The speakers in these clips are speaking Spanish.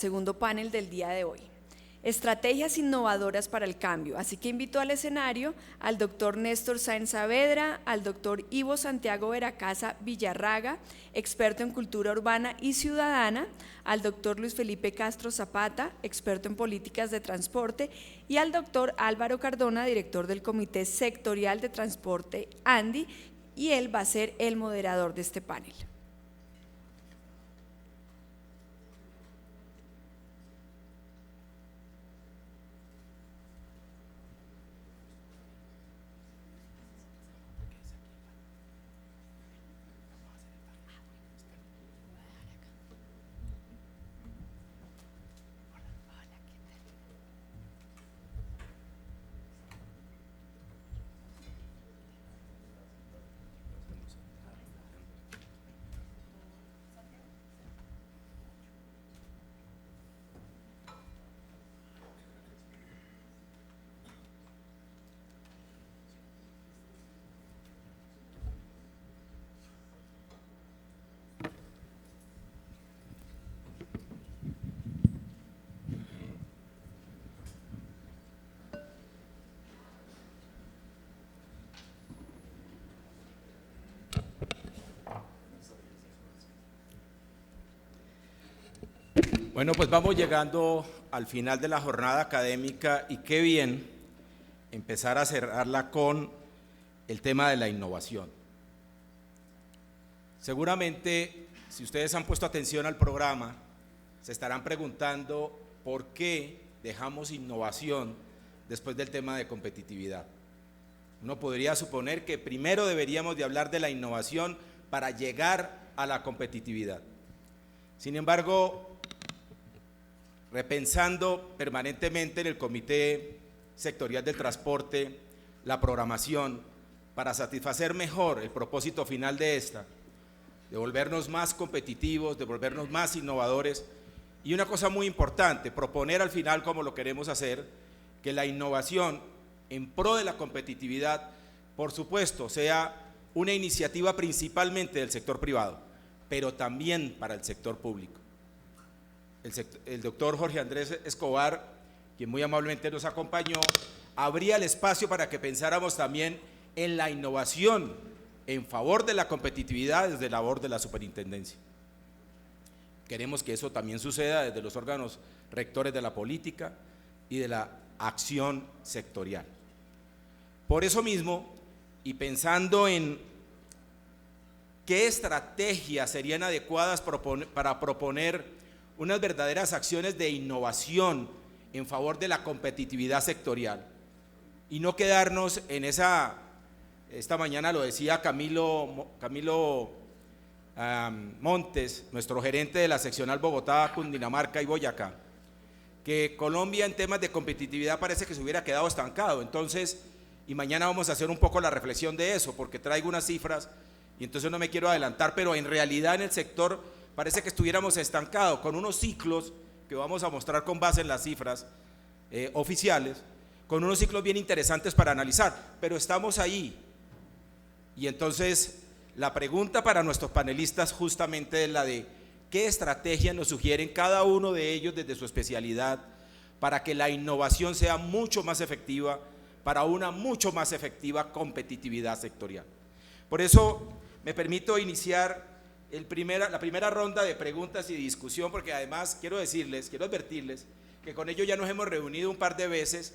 Segundo panel del día de hoy. Estrategias innovadoras para el cambio. Así que invito al escenario al doctor Néstor Sáenz Saavedra, al doctor Ivo Santiago Veracasa Villarraga, experto en cultura urbana y ciudadana, al doctor Luis Felipe Castro Zapata, experto en políticas de transporte, y al doctor Álvaro Cardona, director del Comité Sectorial de Transporte ANDI, y él va a ser el moderador de este panel. Bueno, pues vamos llegando al final de la jornada académica y qué bien empezar a cerrarla con el tema de la innovación. Seguramente, si ustedes han puesto atención al programa, se estarán preguntando por qué dejamos innovación después del tema de competitividad. Uno podría suponer que primero deberíamos de hablar de la innovación para llegar a la competitividad. Sin embargo, repensando permanentemente en el Comité Sectorial del Transporte la programación para satisfacer mejor el propósito final de esta, de volvernos más competitivos, de volvernos más innovadores, y una cosa muy importante, proponer al final, como lo queremos hacer, que la innovación en pro de la competitividad, por supuesto, sea una iniciativa principalmente del sector privado, pero también para el sector público. El doctor Jorge Andrés Escobar, quien muy amablemente nos acompañó, abría el espacio para que pensáramos también en la innovación en favor de la competitividad desde la labor de la superintendencia. Queremos que eso también suceda desde los órganos rectores de la política y de la acción sectorial. Por eso mismo, y pensando en qué estrategias serían adecuadas para proponer unas verdaderas acciones de innovación en favor de la competitividad sectorial y no quedarnos en esta mañana lo decía Camilo Montes, nuestro gerente de la seccional Bogotá, Cundinamarca y Boyacá, que Colombia en temas de competitividad parece que se hubiera quedado estancado. Entonces, y mañana vamos a hacer un poco la reflexión de eso, porque traigo unas cifras y entonces no me quiero adelantar, pero en realidad en el sector parece que estuviéramos estancados con unos ciclos que vamos a mostrar con base en las cifras oficiales, con unos ciclos bien interesantes para analizar, pero estamos ahí. Y entonces la pregunta para nuestros panelistas justamente es la de qué estrategia nos sugieren cada uno de ellos desde su especialidad para que la innovación sea mucho más efectiva, para una mucho más efectiva competitividad sectorial. Por eso me permito iniciar la primera ronda de preguntas y discusión, porque además quiero advertirles que con ellos ya nos hemos reunido un par de veces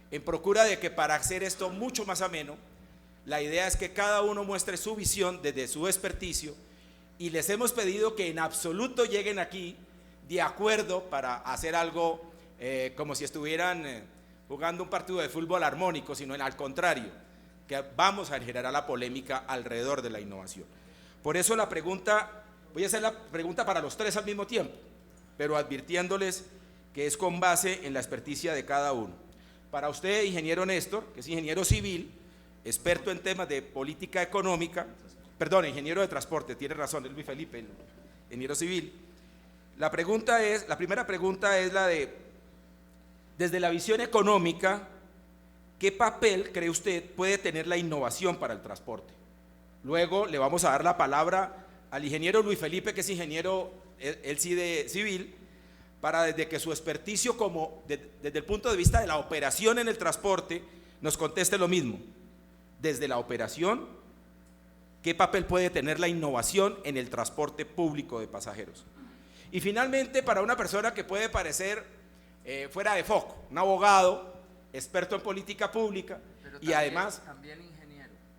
en procura de que para hacer esto mucho más ameno, la idea es que cada uno muestre su visión desde su experticio, y les hemos pedido que en absoluto lleguen aquí de acuerdo para hacer algo como si estuvieran jugando un partido de fútbol armónico, sino al contrario, que vamos a generar la polémica alrededor de la innovación. Por eso voy a hacer la pregunta para los tres al mismo tiempo, pero advirtiéndoles que es con base en la experticia de cada uno. Para usted, ingeniero Néstor, que es ingeniero civil, experto en temas de política económica, ingeniero de transporte, tiene razón, es Luis Felipe, el ingeniero civil. La primera pregunta es la de, desde la visión económica, ¿qué papel cree usted puede tener la innovación para el transporte? Luego le vamos a dar la palabra al ingeniero Luis Felipe, que es ingeniero, él sí de civil, para desde que su experticio desde el punto de vista de la operación en el transporte nos conteste lo mismo. Desde la operación, ¿qué papel puede tener la innovación en el transporte público de pasajeros? Y finalmente, para una persona que puede parecer fuera de foco, un abogado, experto en política pública, pero y además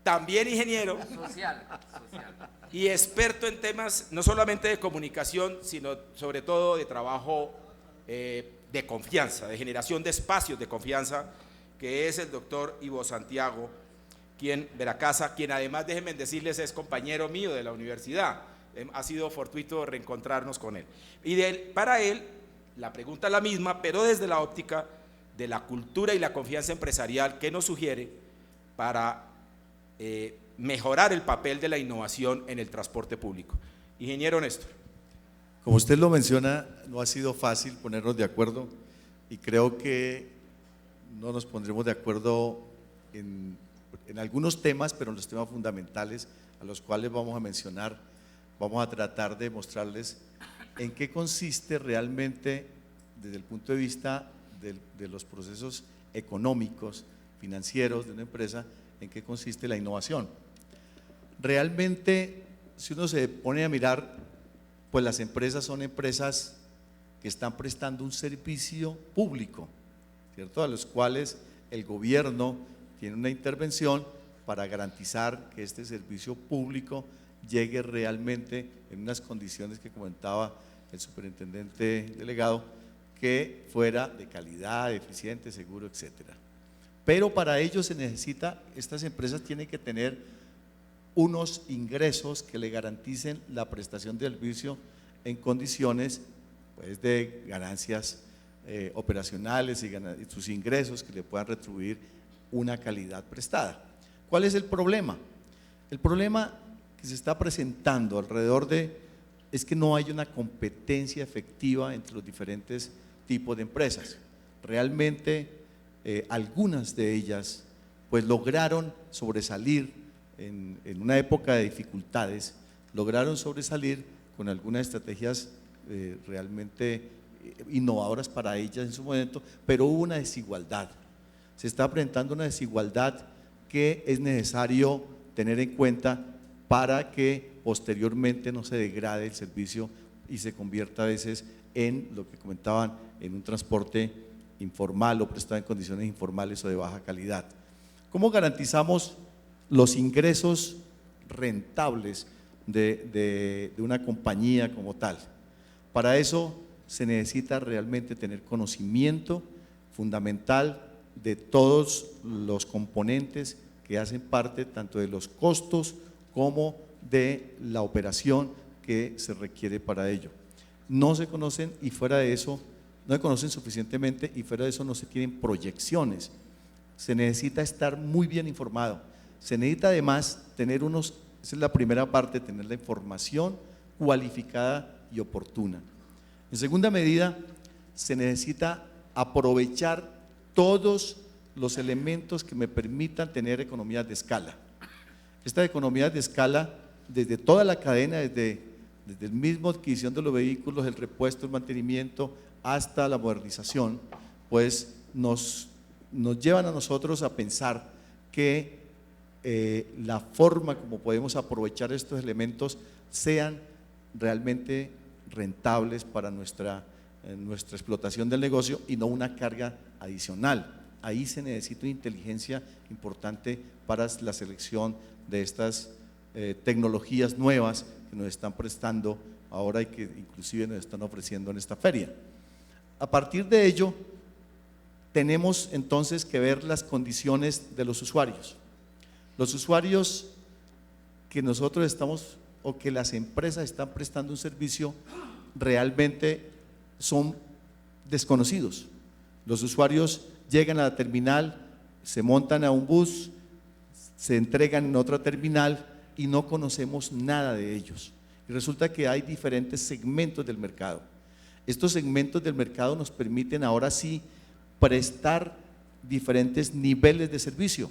también ingeniero social, y experto en temas no solamente de comunicación, sino sobre todo de trabajo de confianza, de generación de espacios de confianza, que es el doctor Ivo Santiago Veracasa, quien además, déjenme decirles, es compañero mío de la universidad. Ha sido fortuito reencontrarnos con él. Y para él, la pregunta es la misma, pero desde la óptica de la cultura y la confianza empresarial que nos sugiere para mejorar el papel de la innovación en el transporte público. Ingeniero Néstor. Como usted lo menciona, no ha sido fácil ponernos de acuerdo y creo que no nos pondremos de acuerdo en algunos temas, pero en los temas fundamentales a los cuales vamos a mencionar, vamos a tratar de mostrarles en qué consiste realmente desde el punto de vista de los procesos económicos, financieros de una empresa, en qué consiste la innovación. Realmente, si uno se pone a mirar, pues las empresas son empresas que están prestando un servicio público, ¿cierto? A los cuales el gobierno tiene una intervención para garantizar que este servicio público llegue realmente en unas condiciones que comentaba el superintendente delegado, que fuera de calidad, eficiente, seguro, etcétera. Pero para ello se necesita, estas empresas tienen que tener unos ingresos que le garanticen la prestación del servicio en condiciones pues, de ganancias operacionales y sus ingresos que le puedan retribuir una calidad prestada. ¿Cuál es el problema? El problema que se está presentando alrededor es que no hay una competencia efectiva entre los diferentes tipos de empresas. Realmente algunas de ellas pues lograron sobresalir en una época de dificultades, lograron sobresalir con algunas estrategias realmente innovadoras para ellas en su momento, pero hubo una desigualdad. Se está presentando una desigualdad que es necesario tener en cuenta para que posteriormente no se degrade el servicio y se convierta a veces en lo que comentaban, en un transporte informal o prestado en condiciones informales o de baja calidad. ¿Cómo garantizamos los ingresos rentables de una compañía como tal? Para eso se necesita realmente tener conocimiento fundamental de todos los componentes que hacen parte tanto de los costos como de la operación que se requiere para ello. No se conocen y fuera de eso, no se conocen suficientemente y fuera de eso no se tienen proyecciones. Se necesita estar muy bien informado. Se necesita además tener esa es la primera parte, tener la información cualificada y oportuna. En segunda medida, se necesita aprovechar todos los elementos que me permitan tener economías de escala. Estas economías de escala, desde toda la cadena, desde el mismo adquisición de los vehículos, el repuesto, el mantenimiento, hasta la modernización, pues nos llevan a nosotros a pensar que la forma como podemos aprovechar estos elementos sean realmente rentables para nuestra explotación del negocio y no una carga adicional. Ahí se necesita una inteligencia importante para la selección de estas tecnologías nuevas que nos están prestando ahora y que inclusive nos están ofreciendo en esta feria. A partir de ello, tenemos entonces que ver las condiciones de los usuarios. Los usuarios que nosotros estamos o que las empresas están prestando un servicio realmente son desconocidos. Los usuarios llegan a la terminal, se montan a un bus, se entregan en otra terminal y no conocemos nada de ellos. Y resulta que hay diferentes segmentos del mercado. Estos segmentos del mercado nos permiten ahora sí prestar diferentes niveles de servicio.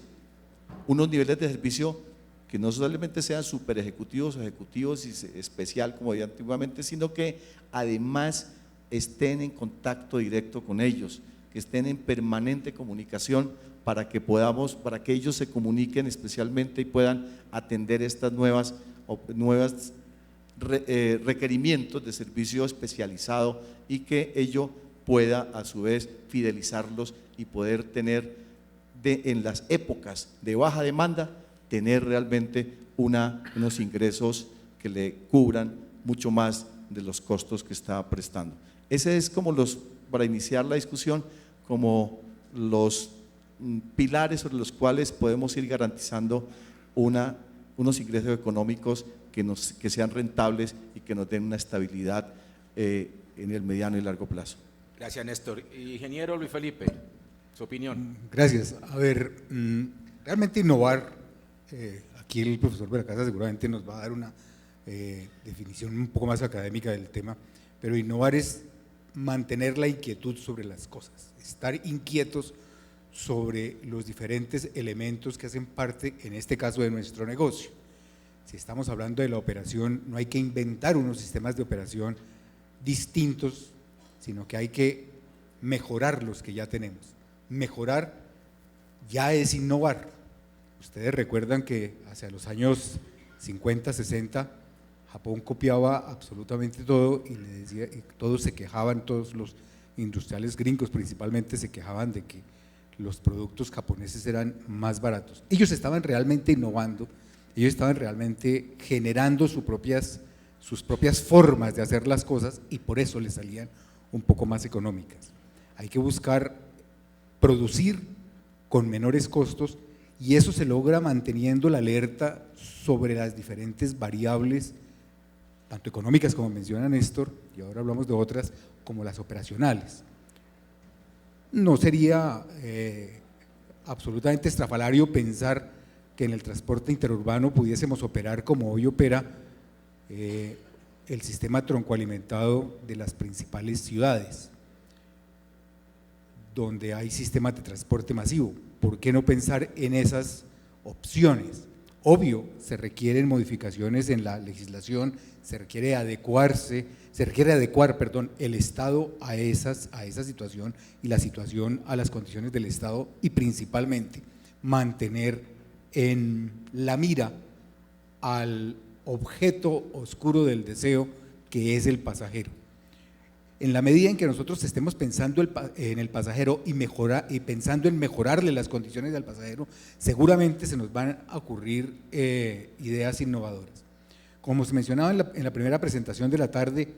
Unos niveles de servicio que no solamente sean super ejecutivos o ejecutivos y especial como de antiguamente, sino que además estén en contacto directo con ellos, que estén en permanente comunicación para que ellos se comuniquen especialmente y puedan atender estas nuevas requerimientos de servicio especializado, y que ello pueda a su vez fidelizarlos y poder tener en las épocas de baja demanda, tener realmente unos ingresos que le cubran mucho más de los costos que está prestando. Ese es como para iniciar la discusión, como los pilares sobre los cuales podemos ir garantizando unos ingresos económicos que sean rentables y que nos den una estabilidad en el mediano y largo plazo. Gracias, Néstor. Ingeniero Luis Felipe, su opinión. Gracias. A ver, realmente innovar, aquí el profesor Beracasa seguramente nos va a dar una definición un poco más académica del tema, pero innovar es mantener la inquietud sobre las cosas, estar inquietos sobre los diferentes elementos que hacen parte, en este caso, de nuestro negocio. Si estamos hablando de la operación, no hay que inventar unos sistemas de operación distintos, sino que hay que mejorar los que ya tenemos. Mejorar ya es innovar. Ustedes recuerdan que hacia los años 50, 60, Japón copiaba absolutamente todo y todos se quejaban, todos los industriales gringos principalmente se quejaban de que los productos japoneses eran más baratos. Ellos estaban realmente innovando, ellos estaban realmente generando sus propias formas de hacer las cosas, y por eso les salían un poco más económicas. Hay que buscar producir con menores costos, y eso se logra manteniendo la alerta sobre las diferentes variables, tanto económicas, como menciona Néstor, y ahora hablamos de otras, como las operacionales. No sería absolutamente estrafalario pensar que en el transporte interurbano pudiésemos operar como hoy opera el sistema troncoalimentado de las principales ciudades, donde hay sistemas de transporte masivo. ¿Por qué no pensar en esas opciones? Obvio, se requieren modificaciones en la legislación, se requiere adecuar el Estado a esa situación, y la situación a las condiciones del Estado, y principalmente mantener en la mira al objeto oscuro del deseo, que es el pasajero. En la medida en que nosotros estemos pensando en el pasajero y pensando en mejorarle las condiciones al pasajero, seguramente se nos van a ocurrir ideas innovadoras. Como se mencionaba en la primera presentación de la tarde,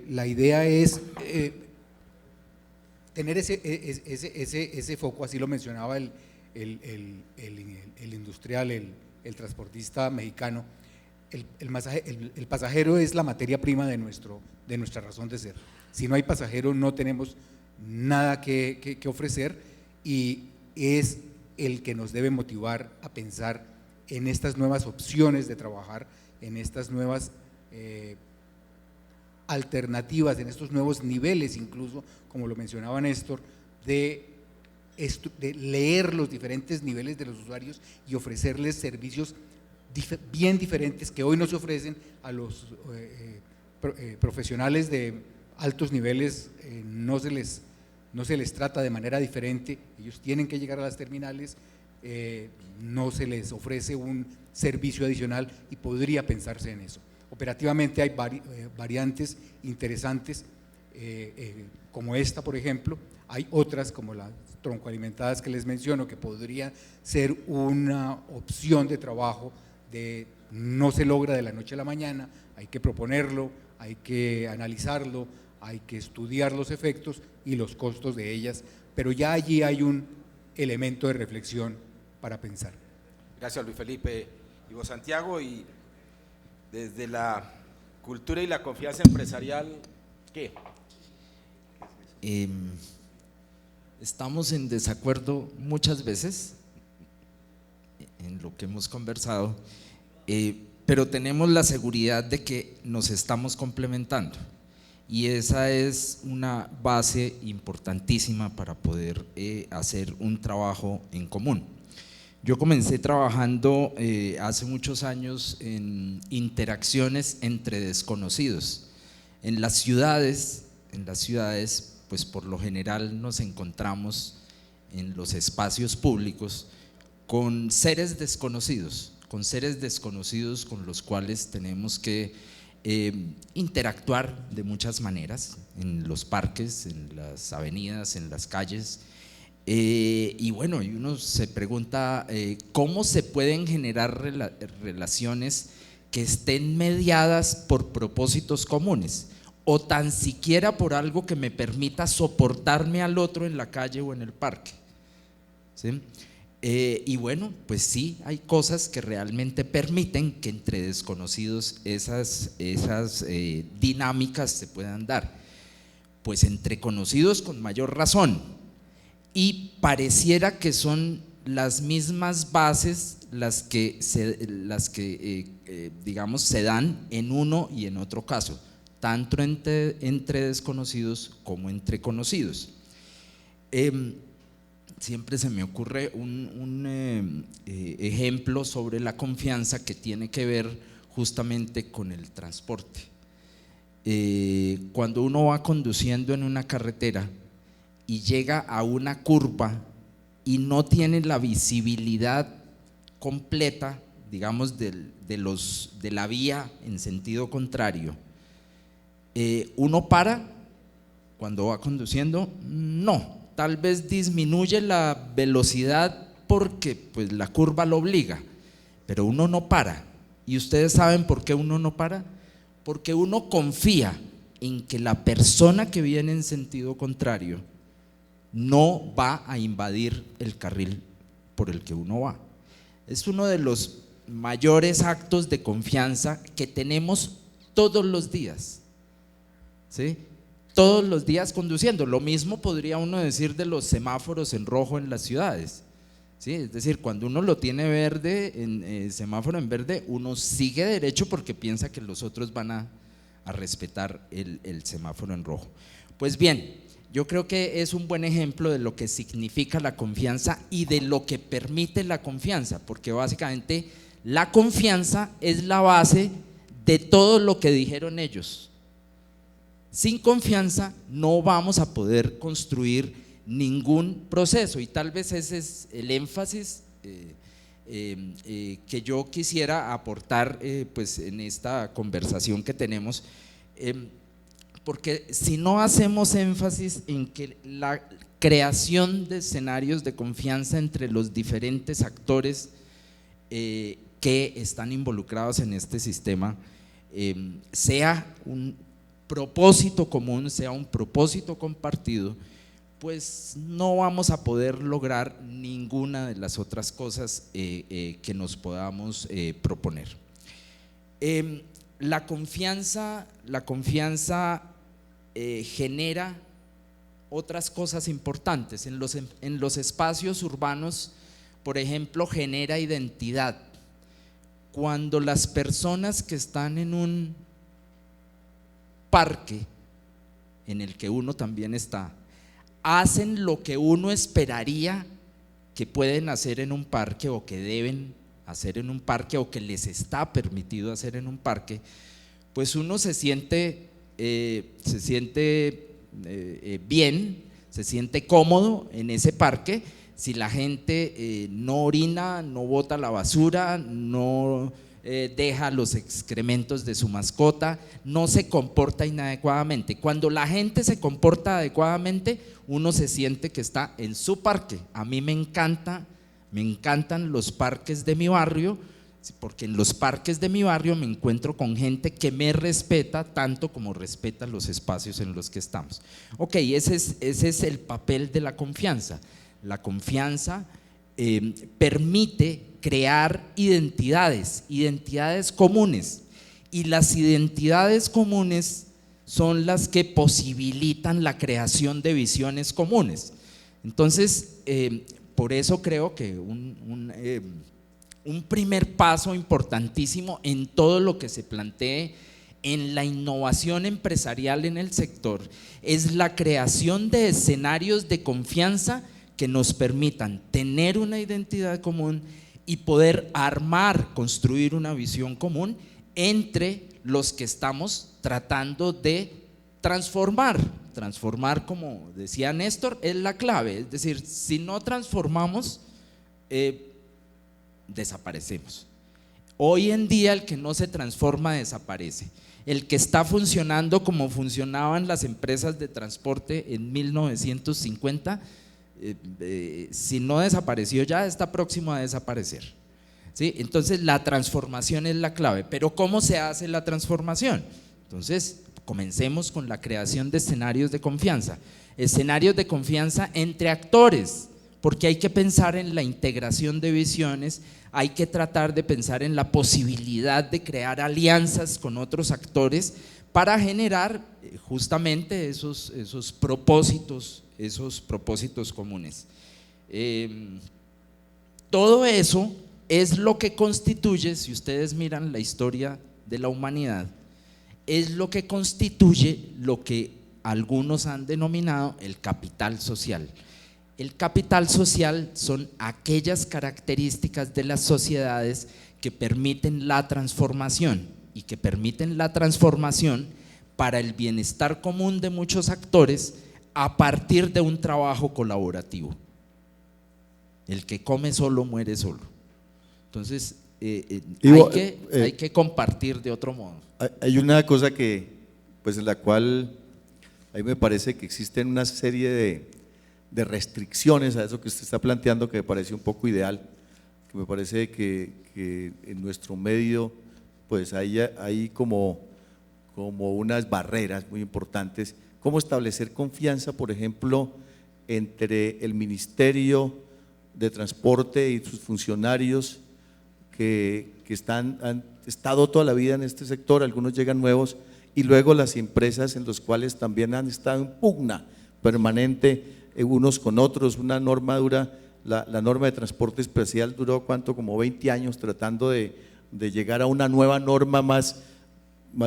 la idea es tener ese foco, así lo mencionaba el industrial, el transportista mexicano. El pasajero es la materia prima de nuestra razón de ser. Si no hay pasajero, no tenemos nada que ofrecer, y es el que nos debe motivar a pensar en estas nuevas opciones de trabajar, en estas nuevas alternativas, en estos nuevos niveles, incluso, como lo mencionaba Néstor, de leer los diferentes niveles de los usuarios y ofrecerles servicios bien diferentes que hoy no se ofrecen a los profesionales de altos niveles. No se les trata de manera diferente, ellos tienen que llegar a las terminales, no se les ofrece un servicio adicional, y podría pensarse en eso. Operativamente hay variantes interesantes, como esta, por ejemplo. Hay otras, como las troncoalimentadas que les menciono, que podría ser una opción de trabajo. No se logra de la noche a la mañana, hay que proponerlo, hay que analizarlo, hay que estudiar los efectos y los costos de ellas, pero ya allí hay un elemento de reflexión para pensar. Gracias, Luis Felipe. Ivo Santiago, y desde la cultura y la confianza empresarial, ¿qué? Estamos en desacuerdo muchas veces en lo que hemos conversado, pero tenemos la seguridad de que nos estamos complementando, y esa es una base importantísima para poder hacer un trabajo en común. Yo comencé trabajando hace muchos años en interacciones entre desconocidos. En las ciudades en las ciudades, pues por lo general nos encontramos en los espacios públicos con seres desconocidos con los cuales tenemos que interactuar de muchas maneras, en los parques, en las avenidas, en las calles. Y bueno, y uno se pregunta cómo se pueden generar relaciones que estén mediadas por propósitos comunes, o tan siquiera por algo que me permita soportarme al otro en la calle o en el parque, ¿sí? Y bueno, pues sí, hay cosas que realmente permiten que entre desconocidos esas dinámicas se puedan dar, pues entre conocidos con mayor razón, y pareciera que son las mismas bases las que digamos se dan en uno y en otro caso, tanto entre desconocidos como entre conocidos. Siempre se me ocurre un ejemplo sobre la confianza que tiene que ver justamente con el transporte. Cuando uno va conduciendo en una carretera y llega a una curva y no tiene la visibilidad completa, digamos, de la vía en sentido contrario, ¿uno para cuando va conduciendo? No, tal vez disminuye la velocidad porque pues la curva lo obliga, pero uno no para. ¿Y ustedes saben por qué uno no para? Porque uno confía en que la persona que viene en sentido contrario no va a invadir el carril por el que uno va. Es uno de los mayores actos de confianza que tenemos todos los días, ¿sí? Todos los días conduciendo. Lo mismo podría uno decir de los semáforos en rojo en las ciudades, ¿sí? Es decir, cuando uno lo tiene verde, semáforo en verde, uno sigue derecho porque piensa que los otros van a respetar el semáforo en rojo. Pues bien, yo creo que es un buen ejemplo de lo que significa la confianza y de lo que permite la confianza, porque básicamente la confianza es la base de todo lo que dijeron ellos. Sin confianza no vamos a poder construir ningún proceso, y tal vez ese es el énfasis que yo quisiera aportar pues en esta conversación que tenemos, porque si no hacemos énfasis en que la creación de escenarios de confianza entre los diferentes actores que están involucrados en este sistema sea un propósito común, sea un propósito compartido, pues no vamos a poder lograr ninguna de las otras cosas que nos podamos proponer. La confianza genera otras cosas importantes. En los espacios urbanos, por ejemplo, genera identidad. Cuando las personas que están en un parque, en el que uno también está, hacen lo que uno esperaría que pueden hacer en un parque, o que deben hacer en un parque, o que les está permitido hacer en un parque, pues uno se siente bien, se siente cómodo en ese parque. Si la gente no orina, no bota la basura, no deja los excrementos de su mascota, no se comporta inadecuadamente. Cuando la gente se comporta adecuadamente, uno se siente que está en su parque. A mí me encantan los parques de mi barrio, porque en los parques de mi barrio me encuentro con gente que me respeta tanto como respeta los espacios en los que estamos. Ok, ese es el papel de la confianza. La confianza permite crear identidades comunes, y las identidades comunes son las que posibilitan la creación de visiones comunes. Entonces, por eso creo que un primer paso importantísimo en todo lo que se plantee en la innovación empresarial en el sector es la creación de escenarios de confianza que nos permitan tener una identidad común y poder construir una visión común entre los que estamos tratando de Transformar, como decía Néstor, es la clave. Es decir, si no transformamos, desaparecemos. Hoy en día el que no se transforma desaparece. El que está funcionando como funcionaban las empresas de transporte en 1950, si no desapareció ya, está próximo a desaparecer. ¿Sí? Entonces la transformación es la clave. Pero ¿cómo se hace la transformación? Entonces comencemos con la creación de escenarios de confianza entre actores, porque hay que pensar en la integración de visiones, hay que tratar de pensar en la posibilidad de crear alianzas con otros actores para generar justamente esos propósitos comunes. Todo eso es lo que constituye, si ustedes miran la historia de la humanidad, es lo que constituye lo que algunos han denominado el capital social. El capital social son aquellas características de las sociedades que permiten la transformación y que permiten la transformación para el bienestar común de muchos actores a partir de un trabajo colaborativo. El que come solo muere solo. Entonces hay que compartir de otro modo. Hay una cosa que, pues en la cual a mí me parece que existen una serie de restricciones a eso que usted está planteando, que me parece un poco ideal, que me parece que en nuestro medio pues hay como unas barreras muy importantes. ¿Cómo establecer confianza, por ejemplo, entre el Ministerio de Transporte y sus funcionarios que han estado toda la vida en este sector, algunos llegan nuevos, y luego las empresas en los cuales también han estado en pugna permanente unos con otros? Una norma dura, la norma de transporte especial duró ¿cuánto? Como 20 años tratando de llegar a una nueva norma más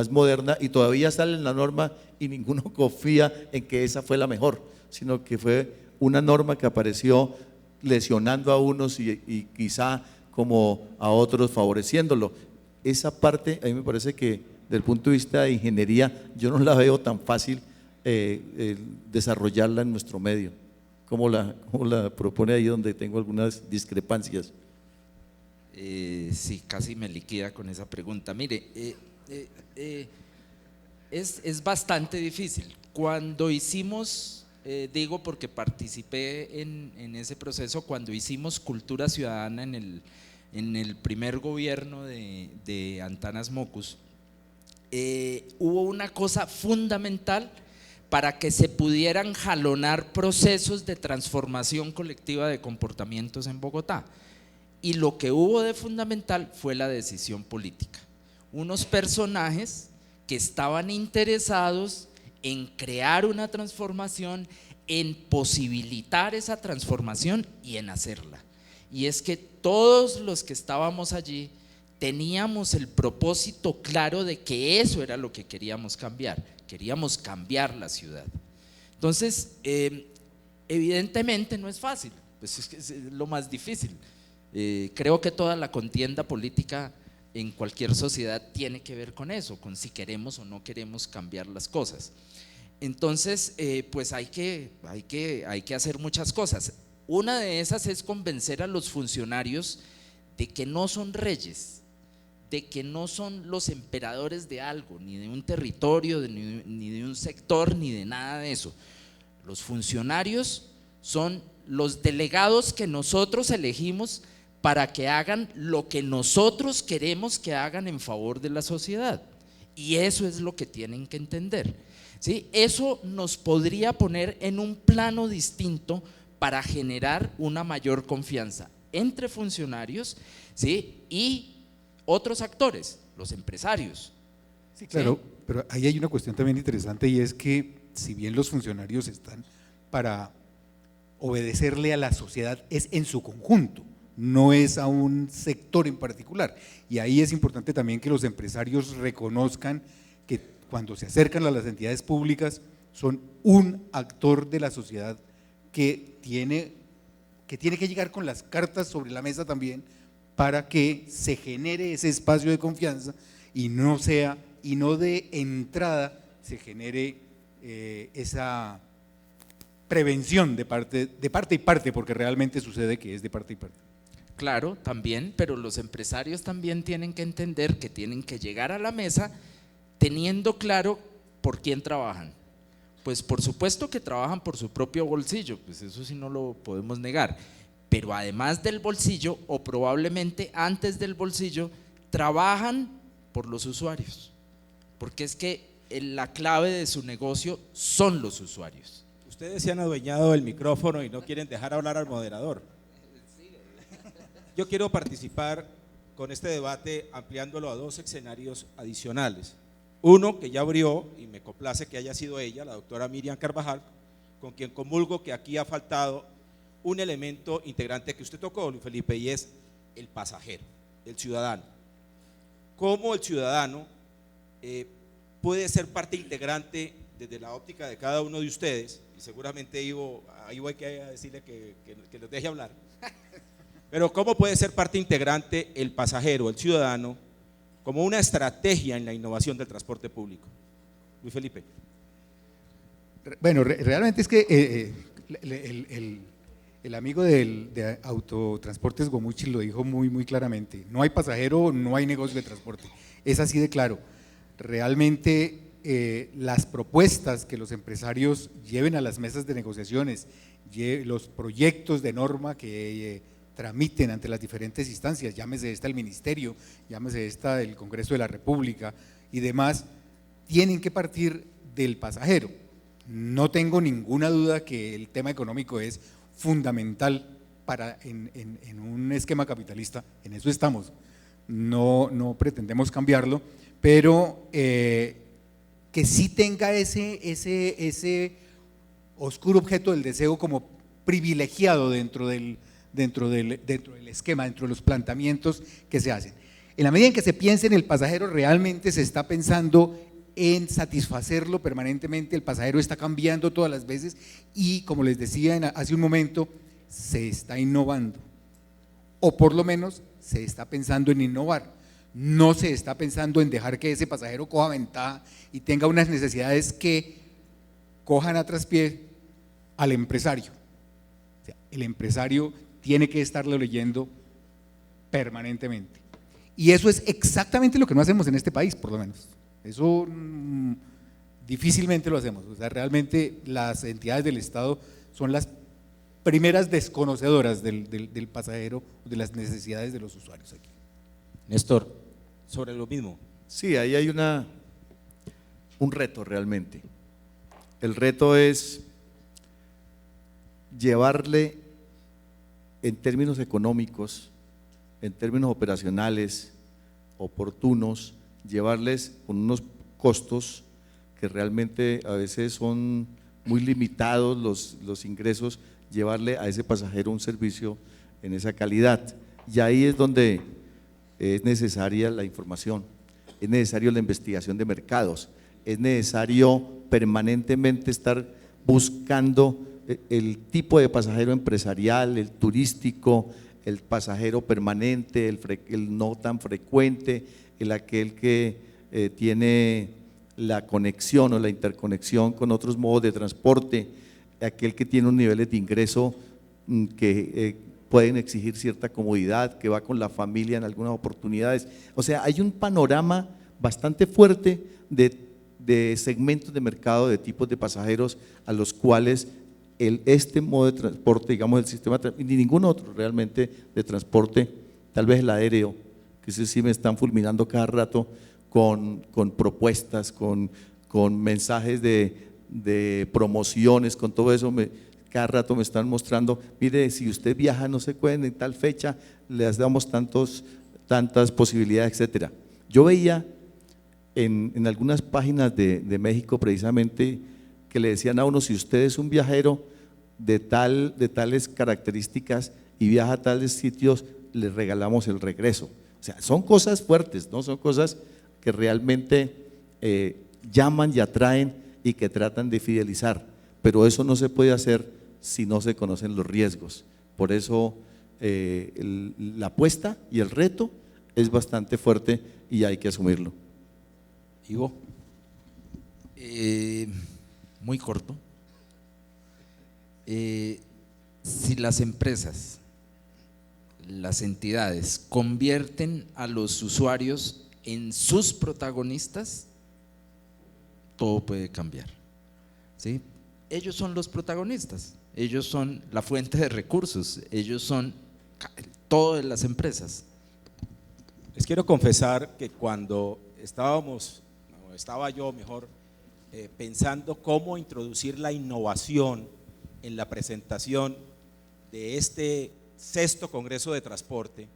moderna, y todavía sale en la norma y ninguno confía en que esa fue la mejor, sino que fue una norma que apareció lesionando a unos y quizá como a otros favoreciéndolo. Esa parte a mí me parece que desde el punto de vista de ingeniería yo no la veo tan fácil desarrollarla en nuestro medio. ¿Cómo la propone ahí donde tengo algunas discrepancias? Sí, casi me liquida con esa pregunta. Mire, es bastante difícil. Cuando hicimos, digo porque participé en ese proceso, cuando hicimos Cultura Ciudadana en el primer gobierno de Antanas Mockus, hubo una cosa fundamental para que se pudieran jalonar procesos de transformación colectiva de comportamientos en Bogotá. Y lo que hubo de fundamental fue la decisión política. Unos personajes que estaban interesados en crear una transformación, en posibilitar esa transformación y en hacerla. Y es que todos los que estábamos allí teníamos el propósito claro de que eso era lo que queríamos cambiar la ciudad. Entonces, evidentemente no es fácil, pues es lo más difícil. Creo que toda la contienda política en cualquier sociedad tiene que ver con eso, con si queremos o no queremos cambiar las cosas. Entonces, pues hay que hacer muchas cosas. Una de esas es convencer a los funcionarios de que no son reyes, de que no son los emperadores de algo, ni de un territorio, ni de un sector, ni de nada de eso. Los funcionarios son los delegados que nosotros elegimos para que hagan lo que nosotros queremos que hagan en favor de la sociedad. Y eso es lo que tienen que entender, ¿sí? Eso nos podría poner en un plano distinto para generar una mayor confianza entre funcionarios, ¿sí? Y otros actores, los empresarios. Sí, claro, ¿sí? Pero ahí hay una cuestión también interesante, y es que si bien los funcionarios están para obedecerle a la sociedad, es en su conjunto, no es a un sector en particular. Y ahí es importante también que los empresarios reconozcan que cuando se acercan a las entidades públicas son un actor de la sociedad que tiene que llegar con las cartas sobre la mesa también, para que se genere ese espacio de confianza y no de entrada se genere esa prevención de parte y parte, porque realmente sucede que es de parte y parte. Claro, también, pero los empresarios también tienen que entender que tienen que llegar a la mesa teniendo claro por quién trabajan. Pues por supuesto que trabajan por su propio bolsillo, pues eso sí no lo podemos negar, pero además del bolsillo, o probablemente antes del bolsillo, trabajan por los usuarios, porque es que la clave de su negocio son los usuarios. Ustedes se han adueñado del micrófono y no quieren dejar hablar al moderador. Yo quiero participar con este debate ampliándolo a dos escenarios adicionales. Uno que ya abrió, y me complace que haya sido ella, la doctora Miriam Carvajal, con quien comulgo que aquí ha faltado un elemento integrante que usted tocó, Luis Felipe, y es el pasajero, el ciudadano. ¿Cómo el ciudadano puede ser parte integrante desde la óptica de cada uno de ustedes? Y seguramente Ivo, hay que decirle que los deje hablar. Pero ¿cómo puede ser parte integrante el pasajero, el ciudadano, como una estrategia en la innovación del transporte público? Luis Felipe. Bueno, realmente es que el amigo de Autotransportes Gomuchi lo dijo muy claramente: no hay pasajero, no hay negocio de transporte. Es así de claro. Realmente las propuestas que los empresarios lleven a las mesas de negociaciones, los proyectos de norma que tramiten ante las diferentes instancias, llámese esta el Ministerio, llámese esta el Congreso de la República y demás, tienen que partir del pasajero. No tengo ninguna duda que el tema económico es fundamental en un esquema capitalista, en eso estamos, no pretendemos cambiarlo, pero que sí tenga ese oscuro objeto del deseo como privilegiado dentro del esquema, dentro de los planteamientos que se hacen. En la medida en que se piense en el pasajero, realmente se está pensando en satisfacerlo permanentemente. El pasajero está cambiando todas las veces y, como les decía hace un momento, se está innovando, o por lo menos se está pensando en innovar. No se está pensando en dejar que ese pasajero coja ventaja y tenga unas necesidades que cojan a traspié al empresario. O sea, el empresario tiene que estarlo leyendo permanentemente. Y eso es exactamente lo que no hacemos en este país, por lo menos. Eso difícilmente lo hacemos. O sea, realmente las entidades del Estado son las primeras desconocedoras del pasajero, de las necesidades de los usuarios aquí. Néstor, sobre lo mismo. Sí, ahí hay un reto realmente. El reto es llevarle en términos económicos, en términos operacionales, oportunos, llevarles con unos costos que realmente a veces son muy limitados los ingresos, llevarle a ese pasajero un servicio en esa calidad. Y ahí es donde es necesaria la información, es necesario la investigación de mercados, es necesario permanentemente estar buscando el tipo de pasajero empresarial, el turístico, el pasajero permanente, el no tan frecuente, aquel que tiene la conexión o la interconexión con otros modos de transporte, aquel que tiene unos niveles de ingreso que pueden exigir cierta comodidad, que va con la familia en algunas oportunidades. O sea, hay un panorama bastante fuerte de segmentos de mercado, de tipos de pasajeros a los cuales este modo de transporte, digamos el sistema, ni ningún otro realmente de transporte, tal vez el aéreo, que sí me están fulminando cada rato con propuestas, con mensajes de promociones, con todo eso, cada rato me están mostrando, mire, si usted viaja no sé cuándo, en tal fecha, les damos tantas posibilidades, etcétera. Yo veía en algunas páginas de México precisamente que le decían a uno, si usted es un viajero de tales características y viaja a tales sitios, le regalamos el regreso. O sea, son cosas fuertes, ¿no? Son cosas que realmente llaman y atraen y que tratan de fidelizar, pero eso no se puede hacer si no se conocen los riesgos. Por eso la apuesta y el reto es bastante fuerte y hay que asumirlo. Ivo. muy corto. Si las empresas, las entidades convierten a los usuarios en sus protagonistas, todo puede cambiar, ¿sí? Ellos son los protagonistas, ellos son la fuente de recursos, ellos son todo de las empresas. Les quiero confesar que cuando estaba yo mejor, pensando cómo introducir la innovación en la presentación de este 6º Congreso de Transporte,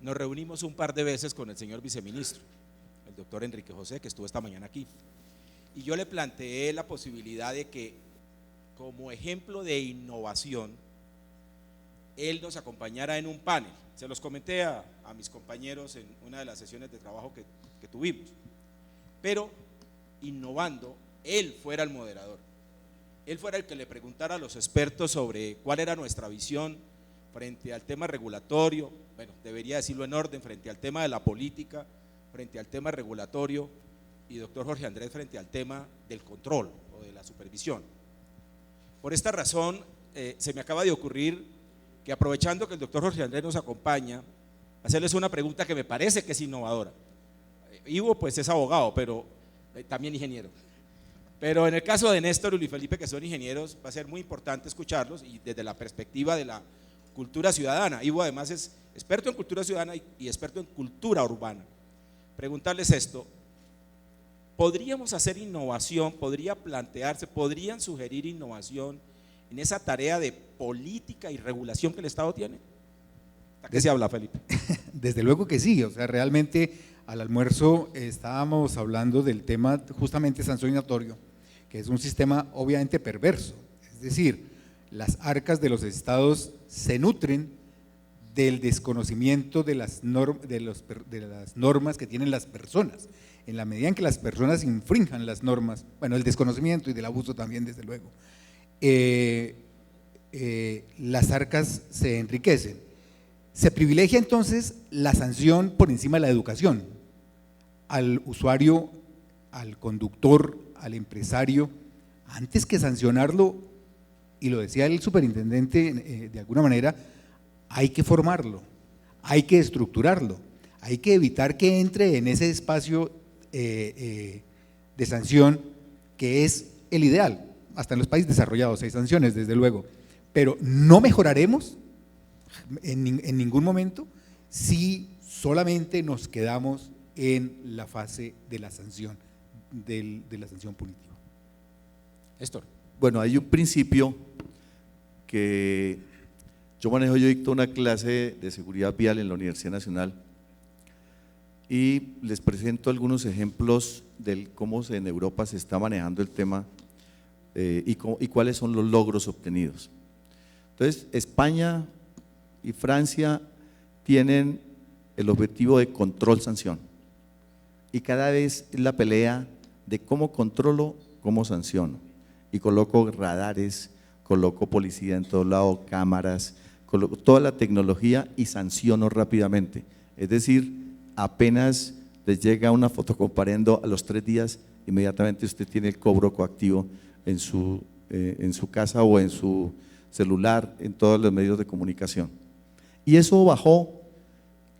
nos reunimos un par de veces con el señor viceministro, el doctor Enrique José, que estuvo esta mañana aquí, y yo le planteé la posibilidad de que, como ejemplo de innovación, él nos acompañara en un panel. Se los comenté a mis compañeros en una de las sesiones de trabajo que tuvimos, pero innovando, él fuera el moderador, él fuera el que le preguntara a los expertos sobre cuál era nuestra visión frente al tema regulatorio, bueno, debería decirlo en orden, frente al tema de la política, frente al tema regulatorio, y doctor Jorge Andrés frente al tema del control o de la supervisión. Por esta razón, se me acaba de ocurrir que, aprovechando que el doctor Jorge Andrés nos acompaña, hacerles una pregunta que me parece que es innovadora. Ivo pues es abogado, pero también ingeniero. Pero en el caso de Néstor y Luis Felipe, que son ingenieros, va a ser muy importante escucharlos, y desde la perspectiva de la cultura ciudadana. Ivo además es experto en cultura ciudadana y experto en cultura urbana. Preguntarles esto: ¿podríamos hacer innovación? ¿Podría plantearse, podrían sugerir innovación en esa tarea de política y regulación que el Estado tiene? ¿A qué se habla, Felipe? Desde luego que sí, o sea, realmente al almuerzo estábamos hablando del tema justamente sancionatorio, que es un sistema obviamente perverso, es decir, las arcas de los estados se nutren del desconocimiento de las normas que tienen las personas. En la medida en que las personas infrinjan las normas, bueno, el desconocimiento y del abuso también, desde luego, las arcas se enriquecen. Se privilegia entonces la sanción por encima de la educación, al usuario, al conductor, al empresario, antes que sancionarlo, y lo decía el superintendente de alguna manera, hay que formarlo, hay que estructurarlo, hay que evitar que entre en ese espacio de sanción que es el ideal. Hasta en los países desarrollados hay sanciones, desde luego, pero no mejoraremos en ningún momento si solamente nos quedamos en la fase de la sanción, de la sanción punitiva. Néstor. Bueno, hay un principio que yo dicto una clase de seguridad vial en la Universidad Nacional, y les presento algunos ejemplos de cómo en Europa se está manejando el tema y cuáles son los logros obtenidos. Entonces, España y Francia tienen el objetivo de control-sanción, y cada vez es la pelea de cómo controlo, cómo sanciono, y coloco radares, coloco policía en todo lado, cámaras, coloco toda la tecnología y sanciono rápidamente. Es decir, apenas les llega una fotocomparendo, a los 3 días inmediatamente usted tiene el cobro coactivo en su casa o en su celular, en todos los medios de comunicación. Y eso bajó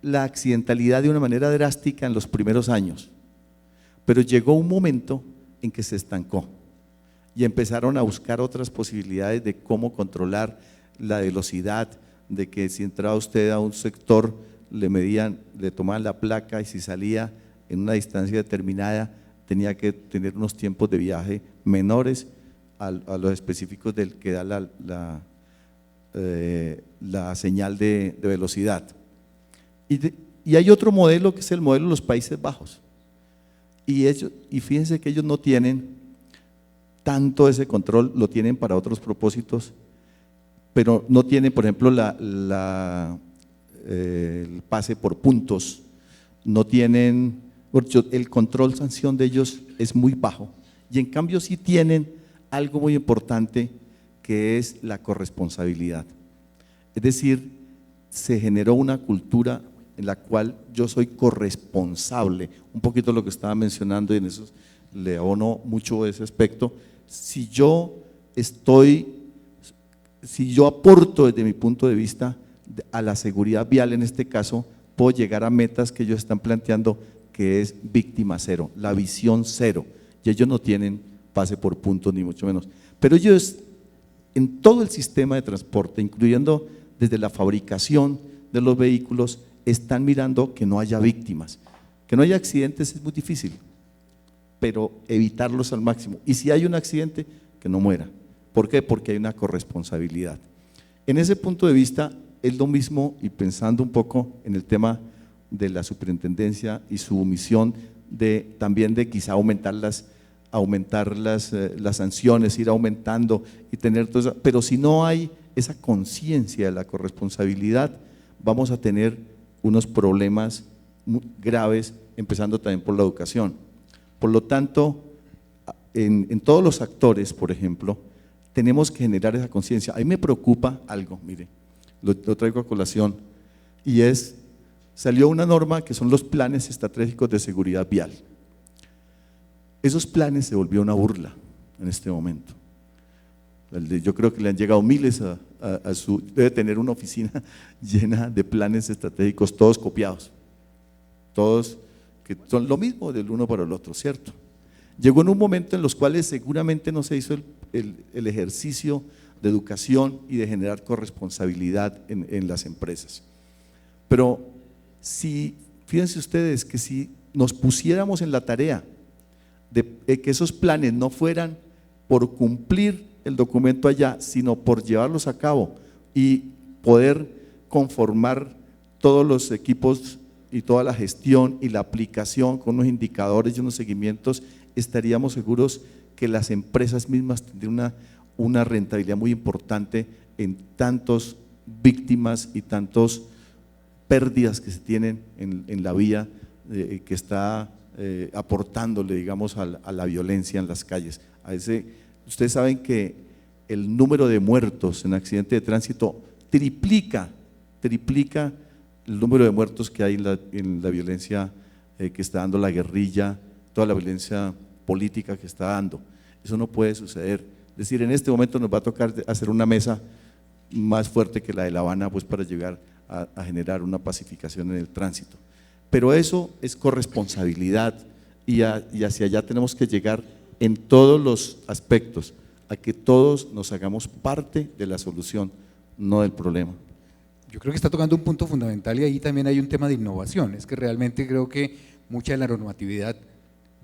la accidentalidad de una manera drástica en los primeros años, pero llegó un momento en que se estancó y empezaron a buscar otras posibilidades de cómo controlar la velocidad, de que si entraba usted a un sector le medían, le tomaban la placa, y si salía en una distancia determinada tenía que tener unos tiempos de viaje menores a los específicos del que da la señal de velocidad. Y hay otro modelo que es el modelo de los Países Bajos, y fíjense que ellos no tienen tanto ese control, lo tienen para otros propósitos, pero no tienen, por ejemplo, el pase por puntos, no tienen, el control sanción de ellos es muy bajo, y en cambio sí tienen algo muy importante, que es la corresponsabilidad. Es decir, se generó una cultura en la cual yo soy corresponsable, un poquito lo que estaba mencionando, y en eso le abono mucho ese aspecto. si yo aporto desde mi punto de vista a la seguridad vial en este caso, puedo llegar a metas que ellos están planteando, que es víctima cero, la visión cero, y ellos no tienen pase por puntos ni mucho menos, pero ellos en todo el sistema de transporte, incluyendo desde la fabricación de los vehículos, están mirando que no haya víctimas, que no haya accidentes es muy difícil, pero evitarlos al máximo, y si hay un accidente, que no muera. ¿Por qué? Porque hay una corresponsabilidad. En ese punto de vista es lo mismo, y pensando un poco en el tema de la superintendencia y su misión también de quizá aumentar las sanciones, ir aumentando y tener todo eso, pero si no hay esa conciencia de la corresponsabilidad, vamos a tener unos problemas muy graves, empezando también por la educación. Por lo tanto, en todos los actores, por ejemplo, tenemos que generar esa conciencia. A mí me preocupa algo, mire, lo traigo a colación, y salió una norma que son los planes estratégicos de seguridad vial. Esos planes se volvió una burla en este momento. Yo creo que le han llegado miles debe tener una oficina llena de planes estratégicos, todos copiados, todos que son lo mismo del uno para el otro, ¿cierto? Llegó en un momento en los cuales seguramente no se hizo el ejercicio de educación y de generar corresponsabilidad en las empresas. Pero fíjense ustedes que si nos pusiéramos en la tarea de que esos planes no fueran por cumplir el documento allá, sino por llevarlos a cabo y poder conformar todos los equipos y toda la gestión y la aplicación con unos indicadores y unos seguimientos, estaríamos seguros que las empresas mismas tendrían una rentabilidad muy importante en tantas víctimas y tantas pérdidas que se tienen en la vía que está aportándole, digamos, a la violencia en las calles. Ustedes saben que el número de muertos en accidente de tránsito triplica el número de muertos que hay en la violencia que está dando la guerrilla, toda la violencia política que está dando. Eso no puede suceder. Es decir, en este momento nos va a tocar hacer una mesa más fuerte que la de La Habana, pues para llegar a generar una pacificación en el tránsito. Pero eso es corresponsabilidad y hacia allá tenemos que llegar en todos los aspectos, a que todos nos hagamos parte de la solución, no del problema. Yo creo que está tocando un punto fundamental y ahí también hay un tema de innovación. Es que realmente creo que mucha de la normatividad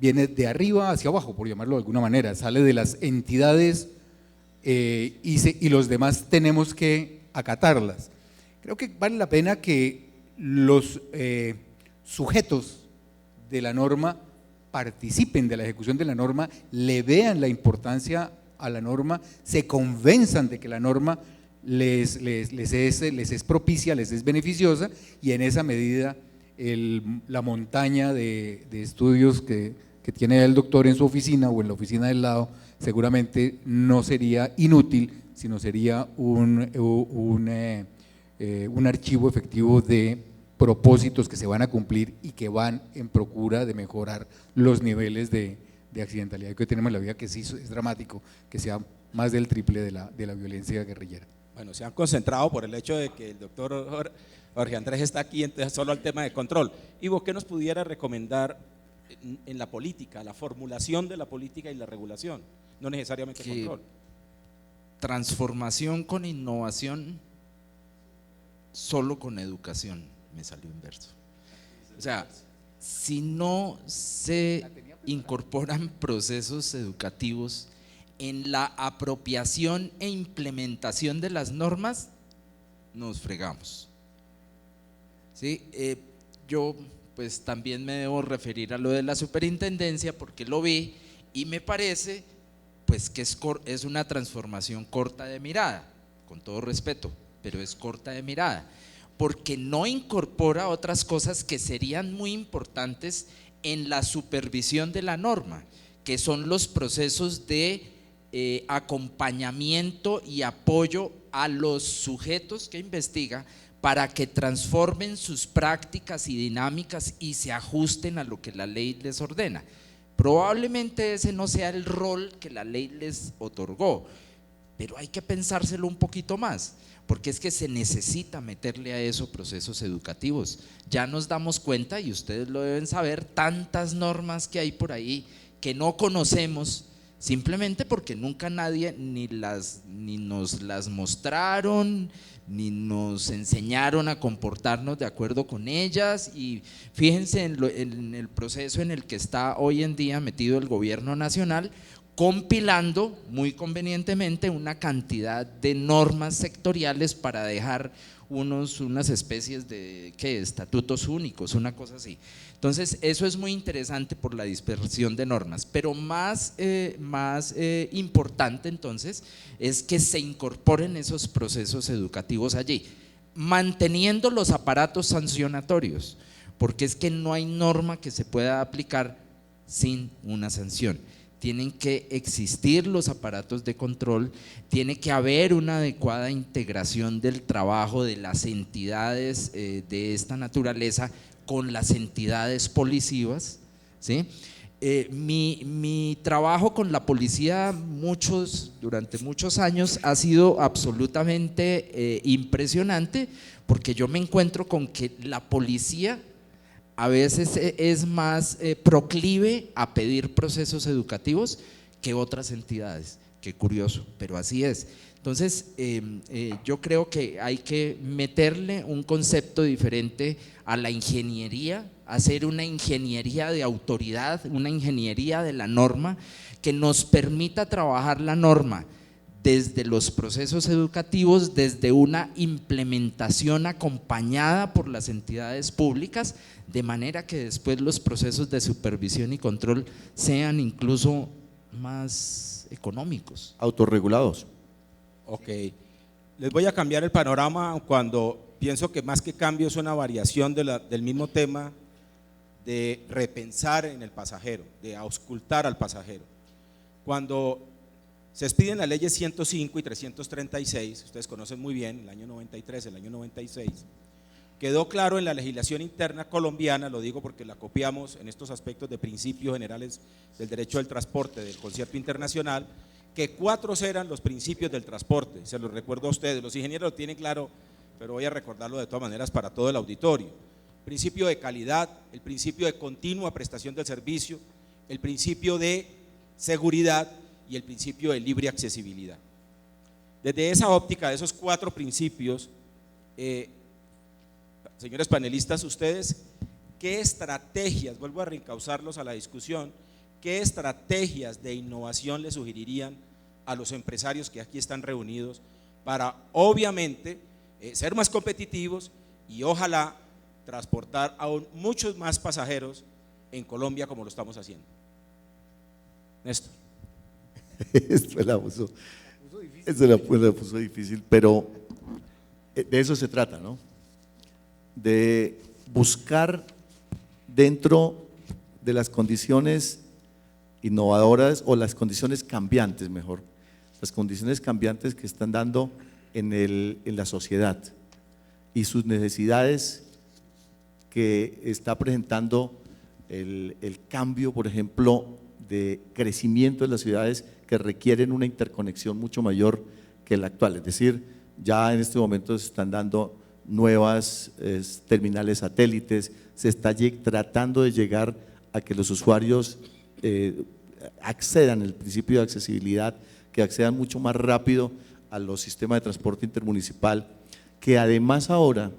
viene de arriba hacia abajo, por llamarlo de alguna manera, sale de las entidades y los demás tenemos que acatarlas. Creo que vale la pena que los sujetos de la norma participen de la ejecución de la norma, le vean la importancia a la norma, se convenzan de que la norma les es propicia, les es beneficiosa, y en esa medida la montaña de estudios que tiene el doctor en su oficina o en la oficina del lado seguramente no sería inútil, sino sería un archivo efectivo de propósitos que se van a cumplir y que van en procura de mejorar los niveles de accidentalidad que hoy tenemos en la vía, que sí es dramático, que sea más del triple de la violencia guerrillera. Bueno, se han concentrado por el hecho de que el doctor Jorge Andrés está aquí, entonces solo al tema de control. Ivo, ¿qué nos pudiera recomendar en la política, la formulación de la política y la regulación? No necesariamente control. Transformación con innovación, solo con educación, me salió inverso. O sea, si no se incorporan procesos educativos en la apropiación e implementación de las normas, nos fregamos. ¿Sí? Yo pues también me debo referir a lo de la superintendencia porque lo vi y me parece pues que es una transformación corta de mirada, con todo respeto, pero es corta de mirada, porque no incorpora otras cosas que serían muy importantes en la supervisión de la norma, que son los procesos de acompañamiento y apoyo a los sujetos que investiga para que transformen sus prácticas y dinámicas y se ajusten a lo que la ley les ordena. Probablemente ese no sea el rol que la ley les otorgó, pero hay que pensárselo un poquito más, porque es que se necesita meterle a eso procesos educativos. Ya nos damos cuenta, y ustedes lo deben saber, tantas normas que hay por ahí que no conocemos, simplemente porque nunca nadie ni nos las mostraron, ni nos enseñaron a comportarnos de acuerdo con ellas. Y fíjense en el proceso en el que está hoy en día metido el gobierno nacional, compilando muy convenientemente una cantidad de normas sectoriales para dejar unas especies de estatutos únicos, una cosa así. Entonces eso es muy interesante por la dispersión de normas, pero más importante entonces es que se incorporen esos procesos educativos allí, manteniendo los aparatos sancionatorios, porque es que no hay norma que se pueda aplicar sin una sanción. Tienen que existir los aparatos de control, tiene que haber una adecuada integración del trabajo de las entidades de esta naturaleza con las entidades policivas, ¿sí? Mi trabajo con la policía durante muchos años ha sido absolutamente impresionante, porque yo me encuentro con que la policía a veces es más proclive a pedir procesos educativos que otras entidades. Qué curioso, pero así es. Entonces yo creo que hay que meterle un concepto diferente a la ingeniería, hacer una ingeniería de autoridad, una ingeniería de la norma que nos permita trabajar la norma desde los procesos educativos, desde una implementación acompañada por las entidades públicas, de manera que después los procesos de supervisión y control sean incluso más económicos. Autorregulados. Ok, les voy a cambiar el panorama cuando pienso que más que cambio es una variación del mismo tema de repensar en el pasajero, de auscultar al pasajero. Cuando se expiden las leyes 105 y 336, ustedes conocen muy bien, el año 93, el año 96, quedó claro en la legislación interna colombiana, lo digo porque la copiamos en estos aspectos de principios generales del derecho del transporte del concierto internacional, que 4 eran los principios del transporte. Se los recuerdo a ustedes, los ingenieros lo tienen claro, pero voy a recordarlo de todas maneras para todo el auditorio. Principio de calidad, el principio de continua prestación del servicio, el principio de seguridad y el principio de libre accesibilidad. Desde esa óptica, de esos 4 principios, señores panelistas, ustedes, ¿qué estrategias, vuelvo a reencauzarlos a la discusión, qué estrategias de innovación le sugerirían a los empresarios que aquí están reunidos para, obviamente, ser más competitivos y ojalá transportar aún muchos más pasajeros en Colombia como lo estamos haciendo? Néstor. Esto la puso difícil, pero de eso se trata, ¿no? De buscar dentro de las condiciones innovadoras o las condiciones cambiantes, mejor, las condiciones cambiantes que están dando en la sociedad y sus necesidades que está presentando el cambio, por ejemplo, de crecimiento de las ciudades que requieren una interconexión mucho mayor que la actual. Es decir, ya en este momento se están dando nuevas terminales satélites, se está tratando de llegar a que los usuarios accedan, el principio de accesibilidad, que accedan mucho más rápido a los sistemas de transporte intermunicipal, que además ahora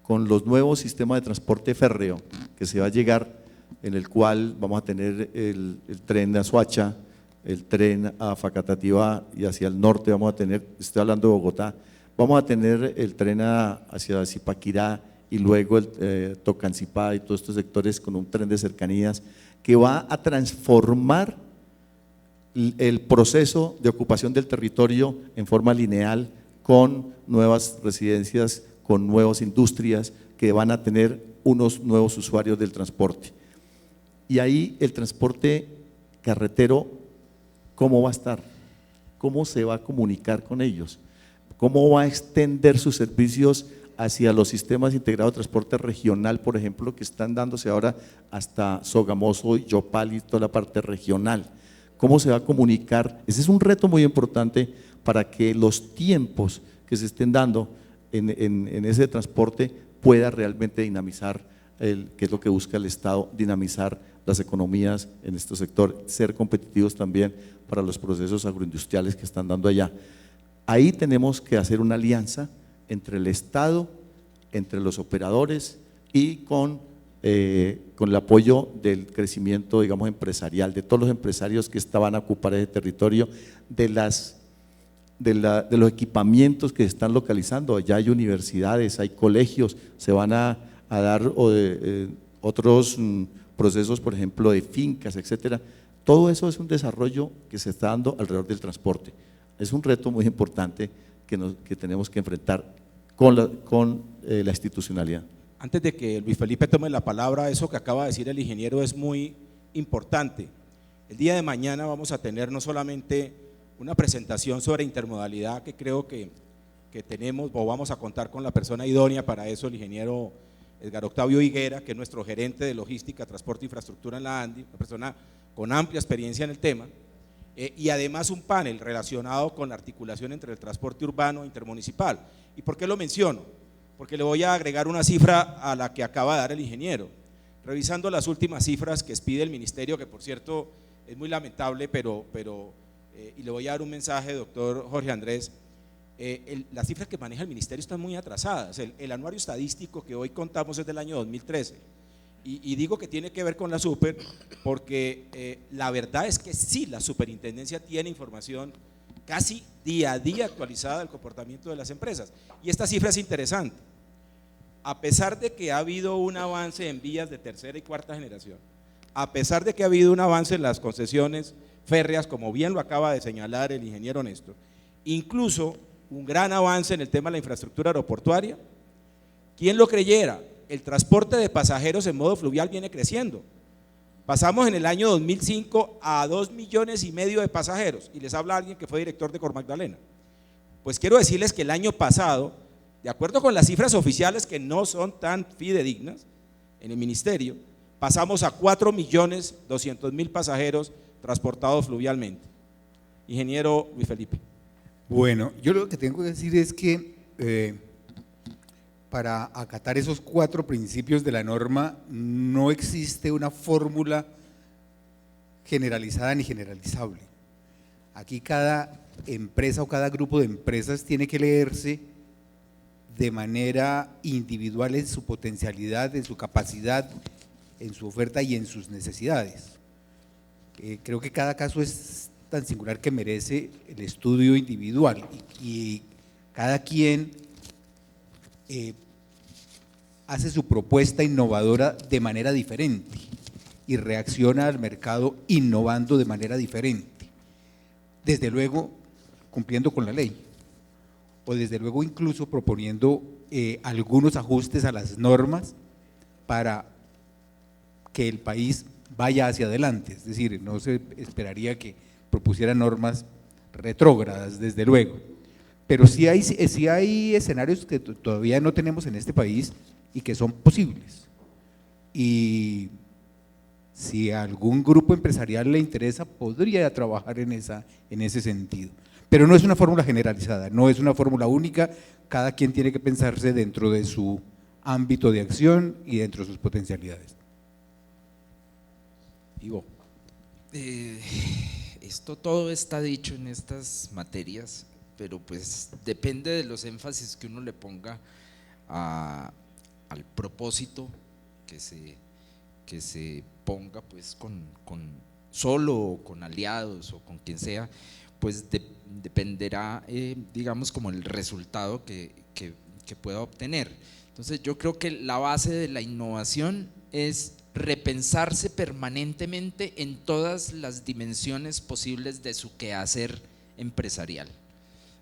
con los nuevos sistemas de transporte férreo que se va a llegar, en el cual vamos a tener el tren a Soacha, el tren a Facatativá y hacia el norte vamos a tener, estoy hablando de Bogotá, vamos a tener el tren hacia Zipaquirá y luego el Tocancipá y todos estos sectores con un tren de cercanías que va a transformar el proceso de ocupación del territorio en forma lineal, con nuevas residencias, con nuevas industrias que van a tener unos nuevos usuarios del transporte. Y ahí el transporte carretero, ¿cómo va a estar? ¿Cómo se va a comunicar con ellos? ¿Cómo va a extender sus servicios hacia los sistemas integrados de transporte regional, por ejemplo, que están dándose ahora hasta Sogamoso, Yopal y toda la parte regional. ¿Cómo se va a comunicar? Ese es un reto muy importante para que los tiempos que se estén dando en ese transporte pueda realmente dinamizar, que es lo que busca el Estado, dinamizar las economías en este sector, ser competitivos también para los procesos agroindustriales que están dando allá. Ahí tenemos que hacer una alianza entre el Estado, entre los operadores y con el apoyo del crecimiento, digamos, empresarial, de todos los empresarios que van a ocupar ese territorio, de los equipamientos que se están localizando. Allá hay universidades, hay colegios, se van a dar otros procesos, por ejemplo, de fincas, etcétera. Todo eso es un desarrollo que se está dando alrededor del transporte. Es un reto muy importante que tenemos que enfrentar con la institucionalidad. Antes de que Luis Felipe tome la palabra, eso que acaba de decir el ingeniero es muy importante. El día de mañana vamos a tener no solamente una presentación sobre intermodalidad, que creo que tenemos o vamos a contar con la persona idónea para eso, el ingeniero Edgar Octavio Higuera, que es nuestro gerente de logística, transporte e infraestructura en la ANDI, una persona con amplia experiencia en el tema, y además un panel relacionado con la articulación entre el transporte urbano e intermunicipal. ¿Y por qué lo menciono? Porque le voy a agregar una cifra a la que acaba de dar el ingeniero. Revisando las últimas cifras que expide el ministerio, que por cierto es muy lamentable, y le voy a dar un mensaje, doctor Jorge Andrés, las cifras que maneja el ministerio están muy atrasadas. El anuario estadístico que hoy contamos es del año 2013, y digo que tiene que ver con la super, porque la verdad es que sí, la superintendencia tiene información casi día a día actualizada del comportamiento de las empresas, y esta cifra es interesante. A pesar de que ha habido un avance en vías de tercera y cuarta generación, a pesar de que ha habido un avance en las concesiones férreas, como bien lo acaba de señalar el ingeniero Néstor, incluso un gran avance en el tema de la infraestructura aeroportuaria, ¿quién lo creyera? El transporte de pasajeros en modo fluvial viene creciendo. Pasamos en el año 2005 a 2,5 millones de pasajeros, y les habla alguien que fue director de Cormagdalena. Pues quiero decirles que el año pasado, de acuerdo con las cifras oficiales que no son tan fidedignas en el ministerio, pasamos a 4,200,000 pasajeros transportados fluvialmente. Ingeniero Luis Felipe. Bueno, yo lo que tengo que decir es que para acatar esos 4 principios de la norma no existe una fórmula generalizada ni generalizable. Aquí cada empresa o cada grupo de empresas tiene que leerse de manera individual en su potencialidad, en su capacidad, en su oferta y en sus necesidades. Creo que cada caso es tan singular que merece el estudio individual, y cada quien hace su propuesta innovadora de manera diferente y reacciona al mercado innovando de manera diferente, desde luego cumpliendo con la ley, o desde luego incluso proponiendo algunos ajustes a las normas para que el país vaya hacia adelante. Es decir, no se esperaría que propusieran normas retrógradas, desde luego, pero sí hay escenarios que todavía no tenemos en este país y que son posibles, y si a algún grupo empresarial le interesa, podría trabajar en ese sentido, pero no es una fórmula generalizada, no es una fórmula única, cada quien tiene que pensarse dentro de su ámbito de acción y dentro de sus potencialidades. Ivo. Esto todo está dicho en estas materias, pero pues depende de los énfasis que uno le ponga al propósito que se ponga, pues con solo o con aliados o con quien sea, pues dependerá, digamos, como el resultado que pueda obtener. Entonces yo creo que la base de la innovación es repensarse permanentemente en todas las dimensiones posibles de su quehacer empresarial.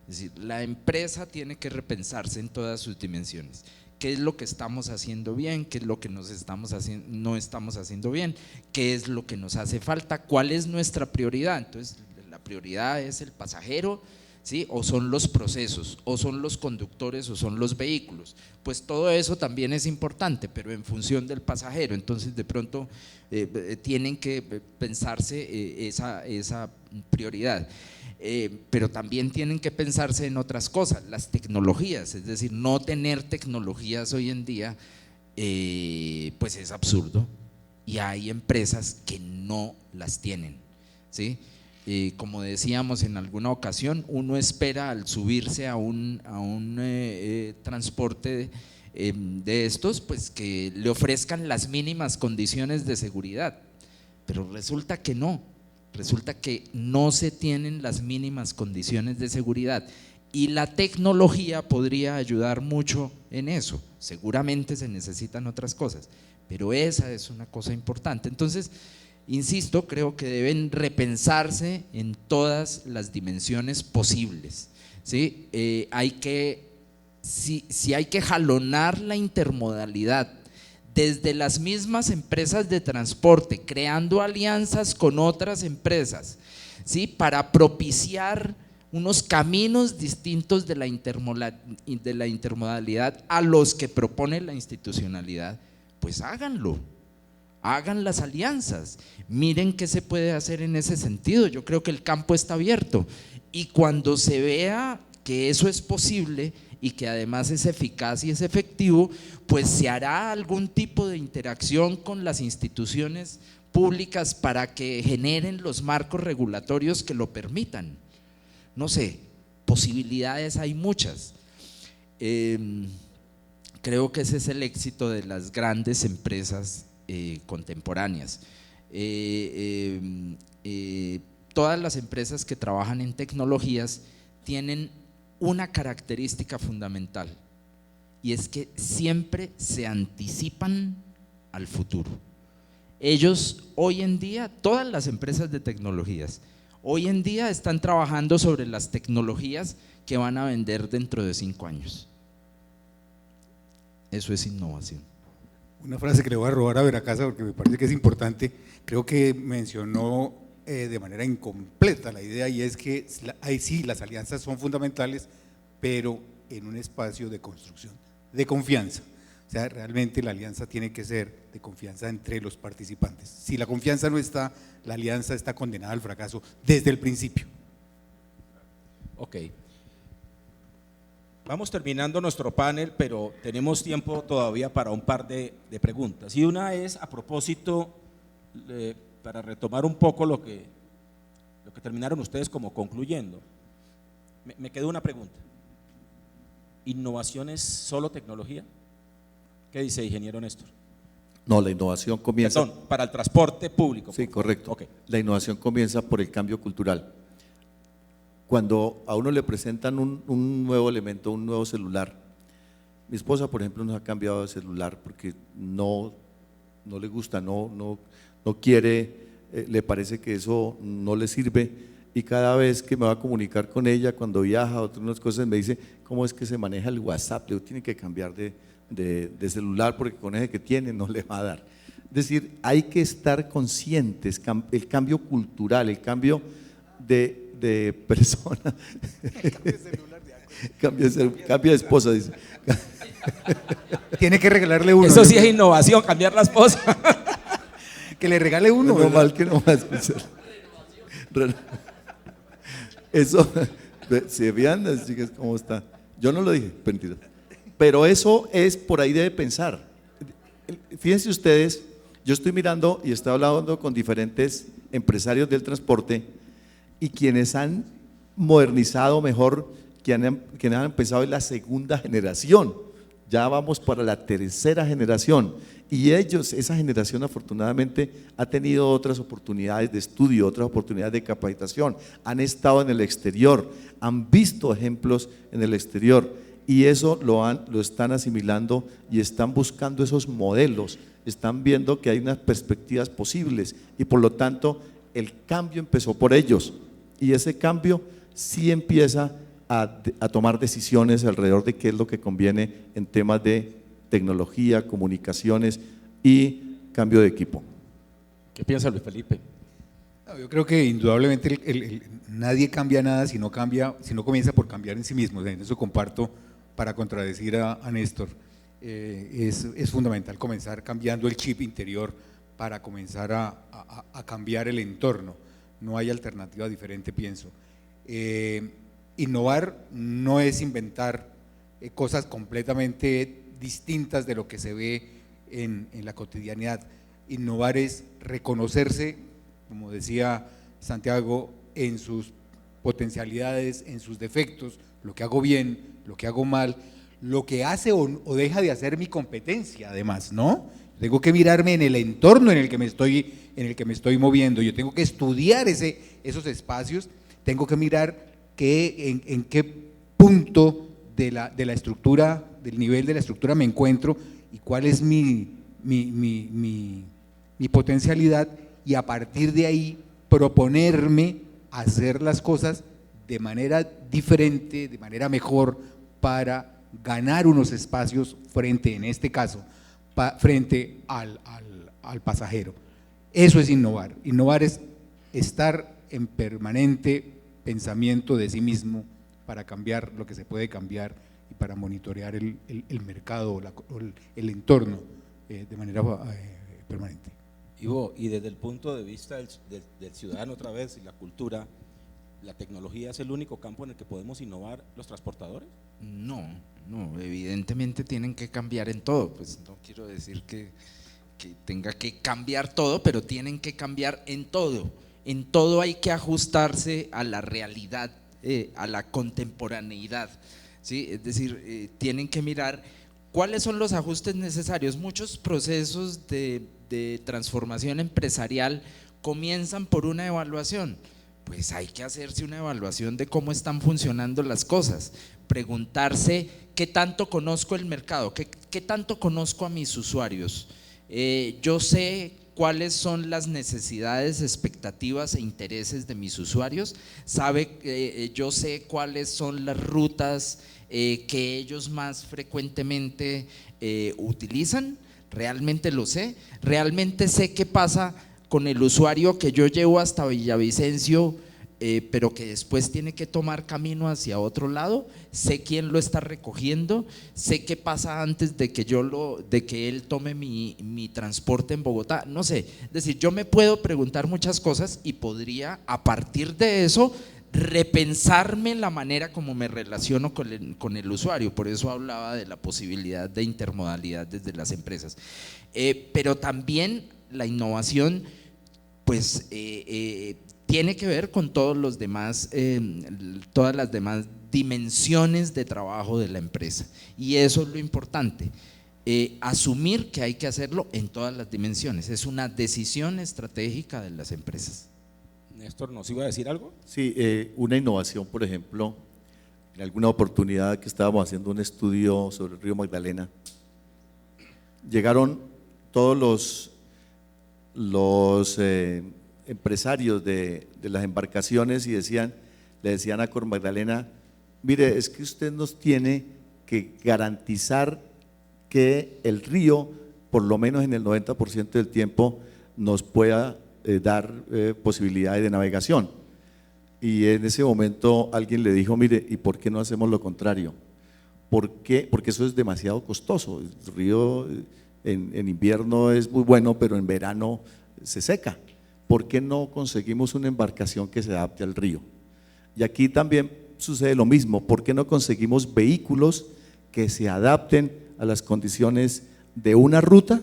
Es decir, la empresa tiene que repensarse en todas sus dimensiones. ¿Qué es lo que estamos haciendo bien? ¿Qué es lo que no estamos haciendo bien? ¿Qué es lo que nos hace falta? ¿Cuál es nuestra prioridad? Entonces, la prioridad es el pasajero ¿sí? O son los procesos, o son los conductores, o son los vehículos. Pues todo eso también es importante, pero en función del pasajero. Entonces de pronto tienen que pensarse esa prioridad. Pero también tienen que pensarse en otras cosas, las tecnologías, es decir, no tener tecnologías hoy en día pues es absurdo, y hay empresas que no las tienen, ¿sí? Como decíamos en alguna ocasión, uno espera al subirse a un transporte de estos, pues que le ofrezcan las mínimas condiciones de seguridad, pero resulta que no se tienen las mínimas condiciones de seguridad, y la tecnología podría ayudar mucho en eso. Seguramente se necesitan otras cosas, pero esa es una cosa importante. Entonces, insisto, creo que deben repensarse en todas las dimensiones posibles, ¿sí? Si hay que jalonar la intermodalidad desde las mismas empresas de transporte, creando alianzas con otras empresas, ¿sí? Para propiciar unos caminos distintos de la intermodalidad a los que propone la institucionalidad, pues háganlo, hagan las alianzas, miren qué se puede hacer en ese sentido. Yo creo que el campo está abierto, y cuando se vea que eso es posible y que además es eficaz y es efectivo, pues se hará algún tipo de interacción con las instituciones públicas para que generen los marcos regulatorios que lo permitan. No sé, posibilidades hay muchas. Creo que ese es el éxito de las grandes empresas contemporáneas. Todas las empresas que trabajan en tecnologías tienen una característica fundamental, y es que siempre se anticipan al futuro. Ellos hoy en día, todas las empresas de tecnologías, hoy en día están trabajando sobre las tecnologías que van a vender dentro de 5 años. Eso es innovación. Una frase que le voy a robar a Veracasa porque me parece que es importante. Creo que mencionó de manera incompleta la idea, y es que ahí sí las alianzas son fundamentales, pero en un espacio de construcción, de confianza. O sea, realmente la alianza tiene que ser de confianza entre los participantes. Si la confianza no está, la alianza está condenada al fracaso desde el principio. Ok. Vamos terminando nuestro panel, pero tenemos tiempo todavía para un par de preguntas. Y una es a propósito, para retomar un poco lo que terminaron ustedes como concluyendo. Me quedó una pregunta. ¿Innovación es solo tecnología? ¿Qué dice ingeniero Néstor? No, la innovación comienza… Perdón, para el transporte público. Sí, correcto. Okay. La innovación comienza por el cambio cultural. Cuando a uno le presentan un nuevo elemento, un nuevo celular, mi esposa, por ejemplo, nos ha cambiado de celular porque no le gusta, no quiere, le parece que eso no le sirve, y cada vez que me va a comunicar con ella, cuando viaja o otras cosas, me dice, ¿cómo es que se maneja el WhatsApp? Le digo, tiene que cambiar de celular porque con ese que tiene no le va a dar. Es decir, hay que estar conscientes, el cambio cultural, el cambio de persona. Cambia de esposa, dice. Tiene que regalarle uno. Eso sí es innovación, cambiar la esposa. Que le regale uno. No mal que no va a escuchar. Eso, se vean las chicas cómo está. Yo no lo dije, mentira. Pero eso es, por ahí debe pensar. Fíjense ustedes, yo estoy mirando y estoy hablando con diferentes empresarios del transporte, y quienes han modernizado mejor, quienes han empezado es la segunda generación. Ya vamos para la tercera generación, y ellos, esa generación afortunadamente ha tenido otras oportunidades de estudio, otras oportunidades de capacitación, han estado en el exterior, han visto ejemplos en el exterior, y eso lo están asimilando y están buscando esos modelos, están viendo que hay unas perspectivas posibles, y por lo tanto el cambio empezó por ellos, y ese cambio sí empieza a tomar decisiones alrededor de qué es lo que conviene en temas de tecnología, comunicaciones y cambio de equipo. ¿Qué piensa Luis Felipe? No, yo creo que indudablemente nadie cambia nada si no comienza por cambiar en sí mismo. En eso comparto, para contradecir a Néstor. Es fundamental comenzar cambiando el chip interior para comenzar a cambiar el entorno. No hay alternativa diferente, pienso. Innovar no es inventar cosas completamente distintas de lo que se ve en la cotidianidad. Innovar es reconocerse, como decía Santiago, en sus potencialidades, en sus defectos, lo que hago bien, lo que hago mal, lo que hace o deja de hacer mi competencia, además, ¿no? Tengo que mirarme en el entorno en el que me estoy moviendo, yo tengo que estudiar esos espacios, tengo que mirar en qué punto de la estructura, del nivel de la estructura me encuentro y cuál es mi potencialidad, y a partir de ahí proponerme hacer las cosas de manera diferente, de manera mejor, para ganar unos espacios frente, en este caso, frente al pasajero. Eso es innovar. Innovar es estar en permanente pensamiento de sí mismo para cambiar lo que se puede cambiar y para monitorear el mercado o el entorno de manera permanente. Ivo, y desde el punto de vista del ciudadano otra vez y la cultura, ¿la tecnología es el único campo en el que podemos innovar los transportadores? No, evidentemente tienen que cambiar en todo, pues no quiero decir que tenga que cambiar todo, pero tienen que cambiar en todo hay que ajustarse a la realidad, a la contemporaneidad, ¿sí? Es decir, tienen que mirar cuáles son los ajustes necesarios. Muchos procesos de transformación empresarial comienzan por una evaluación. Pues hay que hacerse una evaluación de cómo están funcionando las cosas, preguntarse qué tanto conozco el mercado, qué tanto conozco a mis usuarios, yo sé cuáles son las necesidades, expectativas e intereses de mis usuarios, yo sé cuáles son las rutas que ellos más frecuentemente utilizan, realmente lo sé, realmente sé qué pasa con el usuario que yo llevo hasta Villavicencio, pero que después tiene que tomar camino hacia otro lado, sé quién lo está recogiendo, sé qué pasa antes de que él tome mi transporte en Bogotá, no sé, es decir, yo me puedo preguntar muchas cosas y podría a partir de eso repensarme la manera como me relaciono con el usuario, por eso hablaba de la posibilidad de intermodalidad desde las empresas, pero también la innovación pues tiene que ver con todas las demás dimensiones de trabajo de la empresa, y eso es lo importante, asumir que hay que hacerlo en todas las dimensiones, es una decisión estratégica de las empresas. Néstor, ¿nos iba a decir algo? Sí, una innovación, por ejemplo, en alguna oportunidad que estábamos haciendo un estudio sobre el río Magdalena, llegaron todos los empresarios de las embarcaciones y le decían a Cor Magdalena: mire, es que usted nos tiene que garantizar que el río, por lo menos en el 90% del tiempo, nos pueda dar posibilidades de navegación. Y en ese momento alguien le dijo: mire, ¿y por qué no hacemos lo contrario? ¿Por qué? Porque eso es demasiado costoso. El río en invierno es muy bueno, pero en verano se seca. ¿Por qué no conseguimos una embarcación que se adapte al río? Y aquí también sucede lo mismo. ¿Por qué no conseguimos vehículos que se adapten a las condiciones de una ruta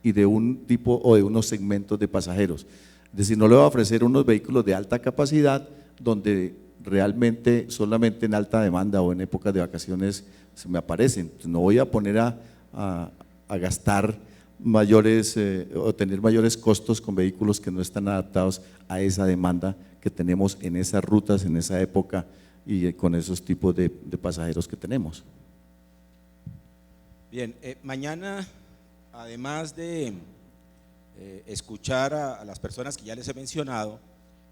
y de un tipo o de unos segmentos de pasajeros? Es decir, no le voy a ofrecer unos vehículos de alta capacidad donde realmente solamente en alta demanda o en épocas de vacaciones se me aparecen. No voy a poner a gastar mayores o tener mayores costos con vehículos que no están adaptados a esa demanda que tenemos en esas rutas, en esa época y con esos tipos de pasajeros que tenemos. Bien, mañana, además de escuchar a las personas que ya les he mencionado,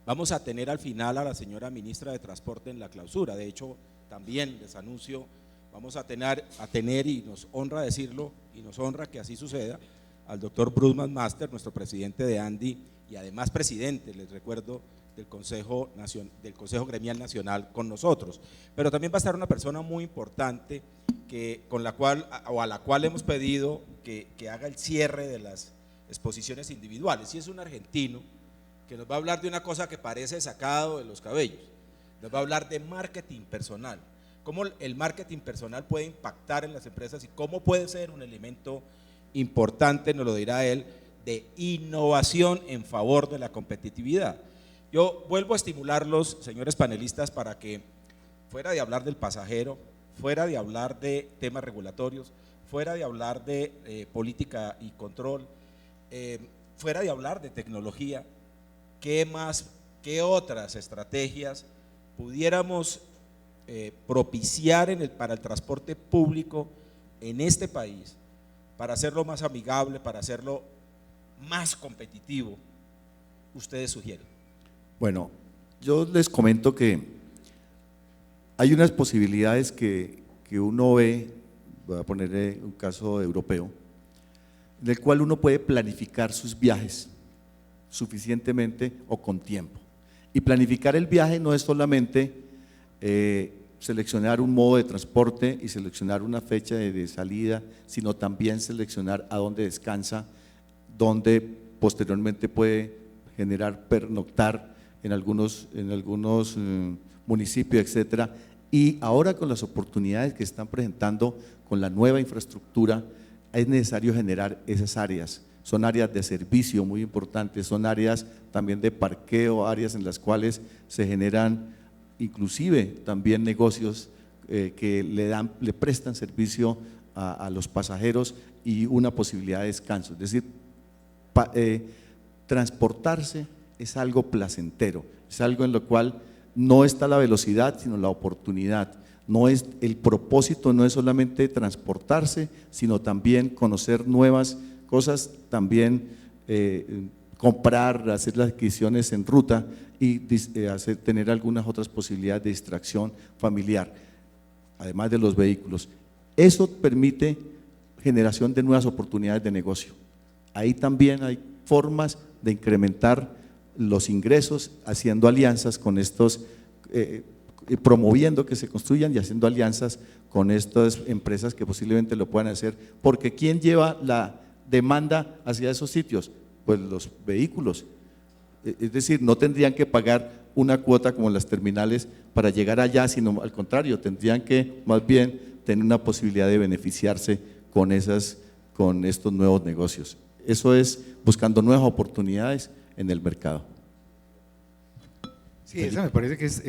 vamos a tener al final a la señora ministra de Transporte en la clausura. De hecho, también les anuncio, vamos a tener, y nos honra decirlo, y nos honra que así suceda, al doctor Bruce McMaster, nuestro presidente de ANDI y además presidente, les recuerdo, del Consejo Gremial Nacional con nosotros. Pero también va a estar una persona muy importante a la cual hemos pedido que haga el cierre de las exposiciones individuales, y es un argentino que nos va a hablar de una cosa que parece sacado de los cabellos. Nos va a hablar de marketing personal, cómo el marketing personal puede impactar en las empresas y cómo puede ser un elemento importante, nos lo dirá él, de innovación en favor de la competitividad. Yo vuelvo a estimularlos, señores panelistas, para que fuera de hablar del pasajero, fuera de hablar de temas regulatorios, fuera de hablar de política y control, fuera de hablar de tecnología, ¿qué otras estrategias pudiéramos propiciar para el transporte público en este país, para hacerlo más amigable, para hacerlo más competitivo? Ustedes sugieren. Bueno, yo les comento que hay unas posibilidades que uno ve, voy a poner un caso europeo, en el cual uno puede planificar sus viajes suficientemente o con tiempo. Y planificar el viaje no es solamente seleccionar un modo de transporte y seleccionar una fecha de salida, sino también seleccionar a dónde descansa, dónde posteriormente puede generar pernoctar en algunos municipios, etcétera. Y ahora con las oportunidades que están presentando con la nueva infraestructura, es necesario generar esas áreas. Son áreas de servicio muy importantes, son áreas también de parqueo, áreas en las cuales se generan inclusive también negocios que le prestan servicio a los pasajeros y una posibilidad de descanso. Es decir, transportarse es algo placentero, es algo en lo cual no está la velocidad, sino la oportunidad. El propósito no es solamente transportarse, sino también conocer nuevas cosas, también comprar, hacer las adquisiciones en ruta y tener algunas otras posibilidades de distracción familiar, además de los vehículos. Eso permite generación de nuevas oportunidades de negocio. Ahí también hay formas de incrementar los ingresos, haciendo alianzas con estos, promoviendo que se construyan y haciendo alianzas con estas empresas que posiblemente lo puedan hacer, porque ¿quién lleva la demanda hacia esos sitios? Pues los vehículos. Es decir, no tendrían que pagar una cuota como las terminales para llegar allá, sino al contrario, tendrían que más bien tener una posibilidad de beneficiarse con estos nuevos negocios. Eso es buscando nuevas oportunidades en el mercado. Sí, esa me parece que es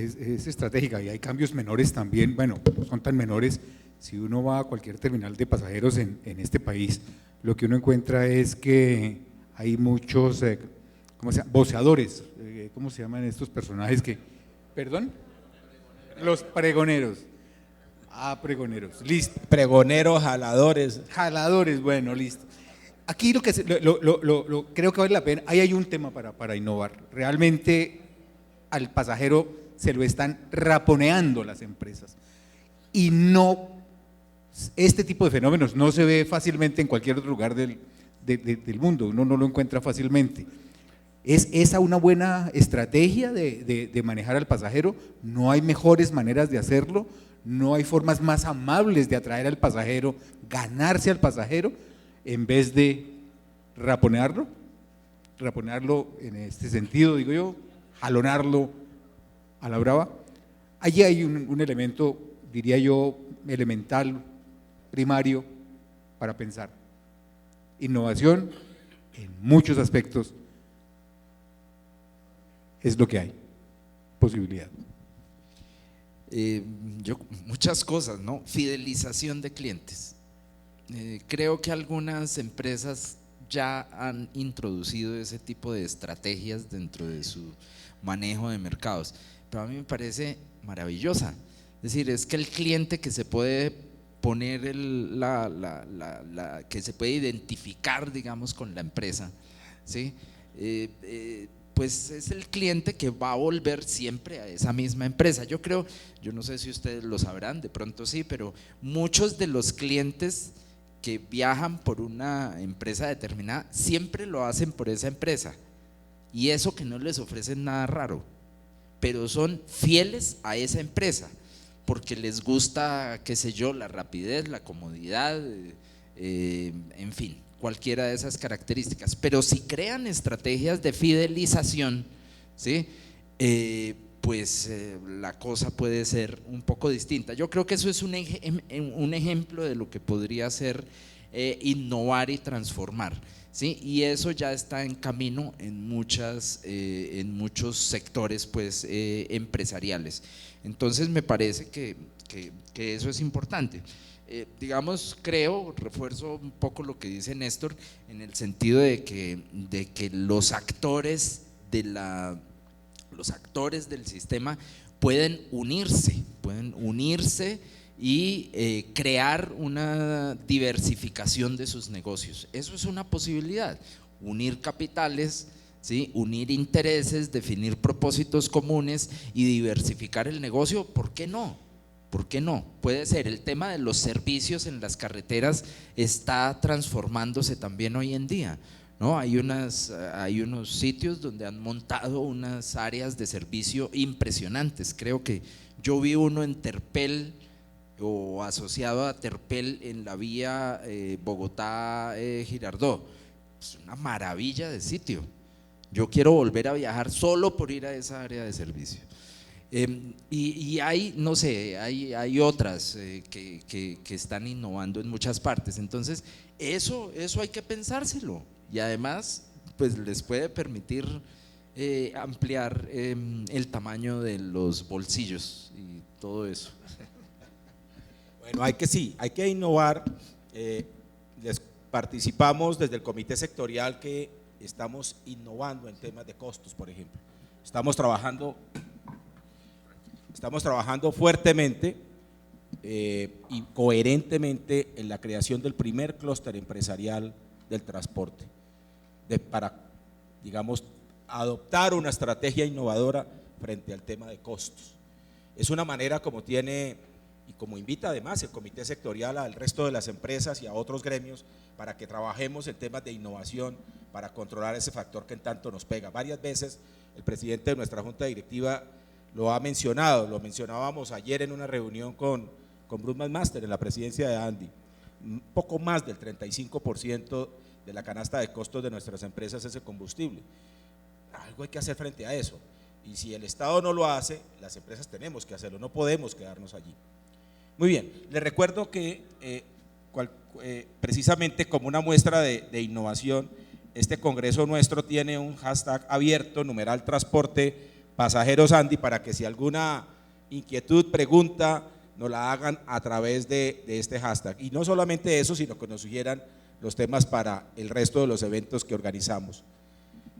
estratégica, y hay cambios menores también, bueno, no son tan menores. Si uno va a cualquier terminal de pasajeros en este país, lo que uno encuentra es que hay muchos voceadores, ¿cómo se llaman estos personajes que, perdón? Los pregoneros. Pregoneros, listo. Pregoneros, jaladores. Jaladores, bueno, listo. Aquí creo que vale la pena, ahí hay un tema para innovar. Realmente al pasajero se lo están raponeando las empresas, y este tipo de fenómenos no se ve fácilmente en cualquier otro lugar del mundo, uno no lo encuentra fácilmente. ¿Es esa una buena estrategia de manejar al pasajero? No hay mejores maneras de hacerlo, no hay formas más amables de atraer al pasajero, ganarse al pasajero, en vez de raponearlo en este sentido, digo yo, jalonarlo a la brava. Allí hay un elemento, diría yo, elemental, primario, para pensar. Innovación en muchos aspectos es lo que hay, posibilidad. Muchas cosas, ¿no? Fidelización de clientes. Creo que algunas empresas ya han introducido ese tipo de estrategias dentro de su manejo de mercados, pero a mí me parece maravillosa. Es decir, es que el cliente que se puede poner que se puede identificar, digamos, con la empresa, ¿sí? Pues es el cliente que va a volver siempre a esa misma empresa. Yo no sé si ustedes lo sabrán, de pronto sí, pero muchos de los clientes que viajan por una empresa determinada siempre lo hacen por esa empresa. y eso que no les ofrecen nada raro, pero son fieles a esa empresa porque les gusta, qué sé yo, la rapidez, la comodidad, en fin, cualquiera de esas características. Pero si crean estrategias de fidelización, ¿sí? Pues la cosa puede ser un poco distinta. Yo creo que eso es un ejemplo de lo que podría ser innovar y transformar, ¿sí? Y eso ya está en camino en muchos sectores pues, empresariales. Entonces me parece que eso es importante. Digamos, refuerzo un poco lo que dice Néstor, en el sentido de que los actores del sistema pueden unirse y crear una diversificación de sus negocios. Eso es una posibilidad, unir capitales, ¿sí? Unir intereses, definir propósitos comunes y diversificar el negocio. ¿Por qué no? ¿Por qué no? Puede ser. El tema de los servicios en las carreteras está transformándose también hoy en día, ¿no? Hay unos sitios donde han montado unas áreas de servicio impresionantes. Creo que yo vi uno en Terpel o asociado a Terpel en la vía Bogotá-Girardot. Es una maravilla de sitio. Yo quiero volver a viajar solo por ir a esa área de servicio. Y hay, no sé, hay otras que están innovando en muchas partes. Entonces, eso hay que pensárselo. Y además, pues les puede permitir ampliar el tamaño de los bolsillos y todo eso. Bueno, hay que innovar. Participamos desde el comité sectorial que estamos innovando en temas de costos, por ejemplo. Estamos trabajando fuertemente y coherentemente en la creación del primer clúster empresarial del transporte, para, digamos, adoptar una estrategia innovadora frente al tema de costos. Es una manera como tiene y como invita además el comité sectorial al resto de las empresas y a otros gremios para que trabajemos en temas de innovación para controlar ese factor que en tanto nos pega. Varias veces el presidente de nuestra junta directiva lo ha mencionado, lo mencionábamos ayer en una reunión con Bruce McMaster en la presidencia de Andy. Un poco más del 35% de la canasta de costos de nuestras empresas es el combustible. Algo hay que hacer frente a eso, y si el Estado no lo hace, las empresas tenemos que hacerlo, no podemos quedarnos allí. Muy bien, les recuerdo que precisamente como una muestra de innovación, este congreso nuestro tiene un hashtag abierto, #transporte pasajeros Andy, para que si alguna inquietud, pregunta, nos la hagan a través de este hashtag. Y no solamente eso, sino que nos sugieran los temas para el resto de los eventos que organizamos.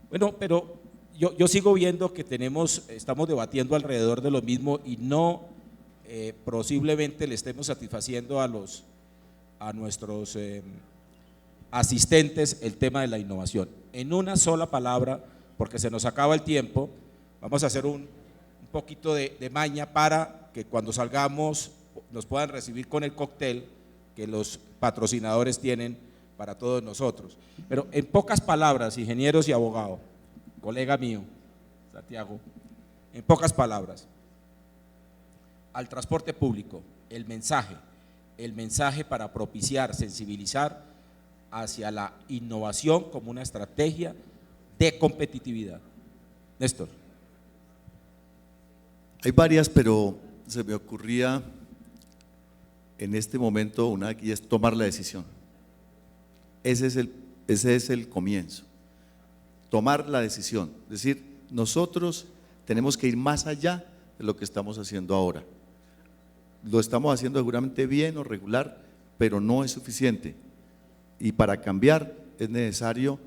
Bueno, pero yo sigo viendo que estamos debatiendo alrededor de lo mismo y no posiblemente le estemos satisfaciendo a nuestros asistentes el tema de la innovación. En una sola palabra, porque se nos acaba el tiempo, vamos a hacer un poquito de maña para que cuando salgamos nos puedan recibir con el cóctel que los patrocinadores tienen para todos nosotros. Pero en pocas palabras, ingenieros y abogados, colega mío, Santiago, en pocas palabras, al transporte público, el mensaje para propiciar, sensibilizar hacia la innovación como una estrategia de competitividad. Néstor. Hay varias, pero se me ocurría en este momento una y es tomar la decisión. Ese es el comienzo. Tomar la decisión. Es decir, nosotros tenemos que ir más allá de lo que estamos haciendo ahora. Lo estamos haciendo seguramente bien o regular, pero no es suficiente. Y para cambiar es necesario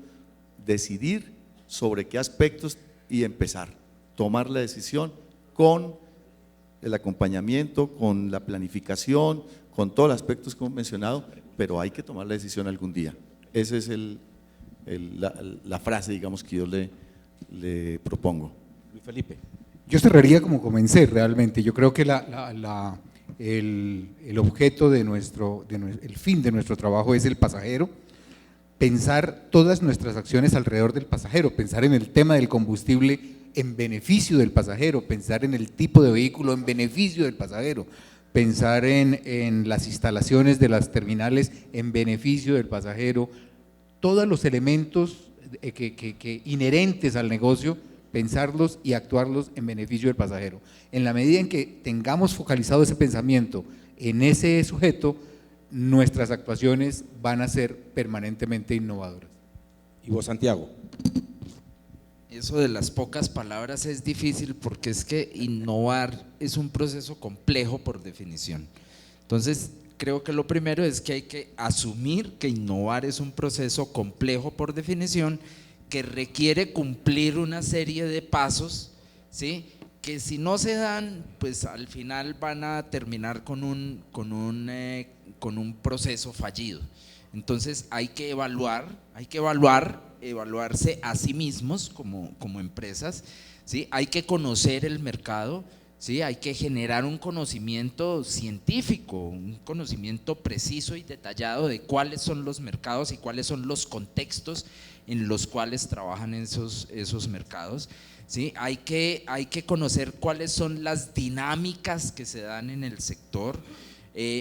decidir sobre qué aspectos y empezar. Tomar la decisión con el acompañamiento, con la planificación, con todos los aspectos que hemos mencionado, pero hay que tomar la decisión algún día. Esa es la frase, digamos, que yo le propongo. Luis Felipe. Yo cerraría como comencé realmente. Yo creo que el objeto el fin de nuestro trabajo es el pasajero. pensar todas nuestras acciones alrededor del pasajero, pensar en el tema del combustible en beneficio del pasajero, pensar en el tipo de vehículo en beneficio del pasajero, pensar en las instalaciones de las terminales en beneficio del pasajero, todos los elementos que inherentes al negocio, pensarlos y actuarlos en beneficio del pasajero. En la medida en que tengamos focalizado ese pensamiento en ese sujeto, nuestras actuaciones van a ser permanentemente innovadoras. ¿Y vos, Santiago? Eso de las pocas palabras es difícil porque es que innovar es un proceso complejo por definición. Entonces, creo que lo primero es que hay que asumir que innovar es un proceso complejo por definición, que requiere cumplir una serie de pasos, ¿sí?, que si no se dan, pues al final van a terminar con un proceso fallido. Entonces hay que evaluarse a sí mismos como empresas, ¿sí? Hay que conocer el mercado, ¿sí? Hay que generar un conocimiento científico, un conocimiento preciso y detallado de cuáles son los mercados y cuáles son los contextos en los cuales trabajan esos mercados, ¿sí? Hay que conocer cuáles son las dinámicas que se dan en el sector.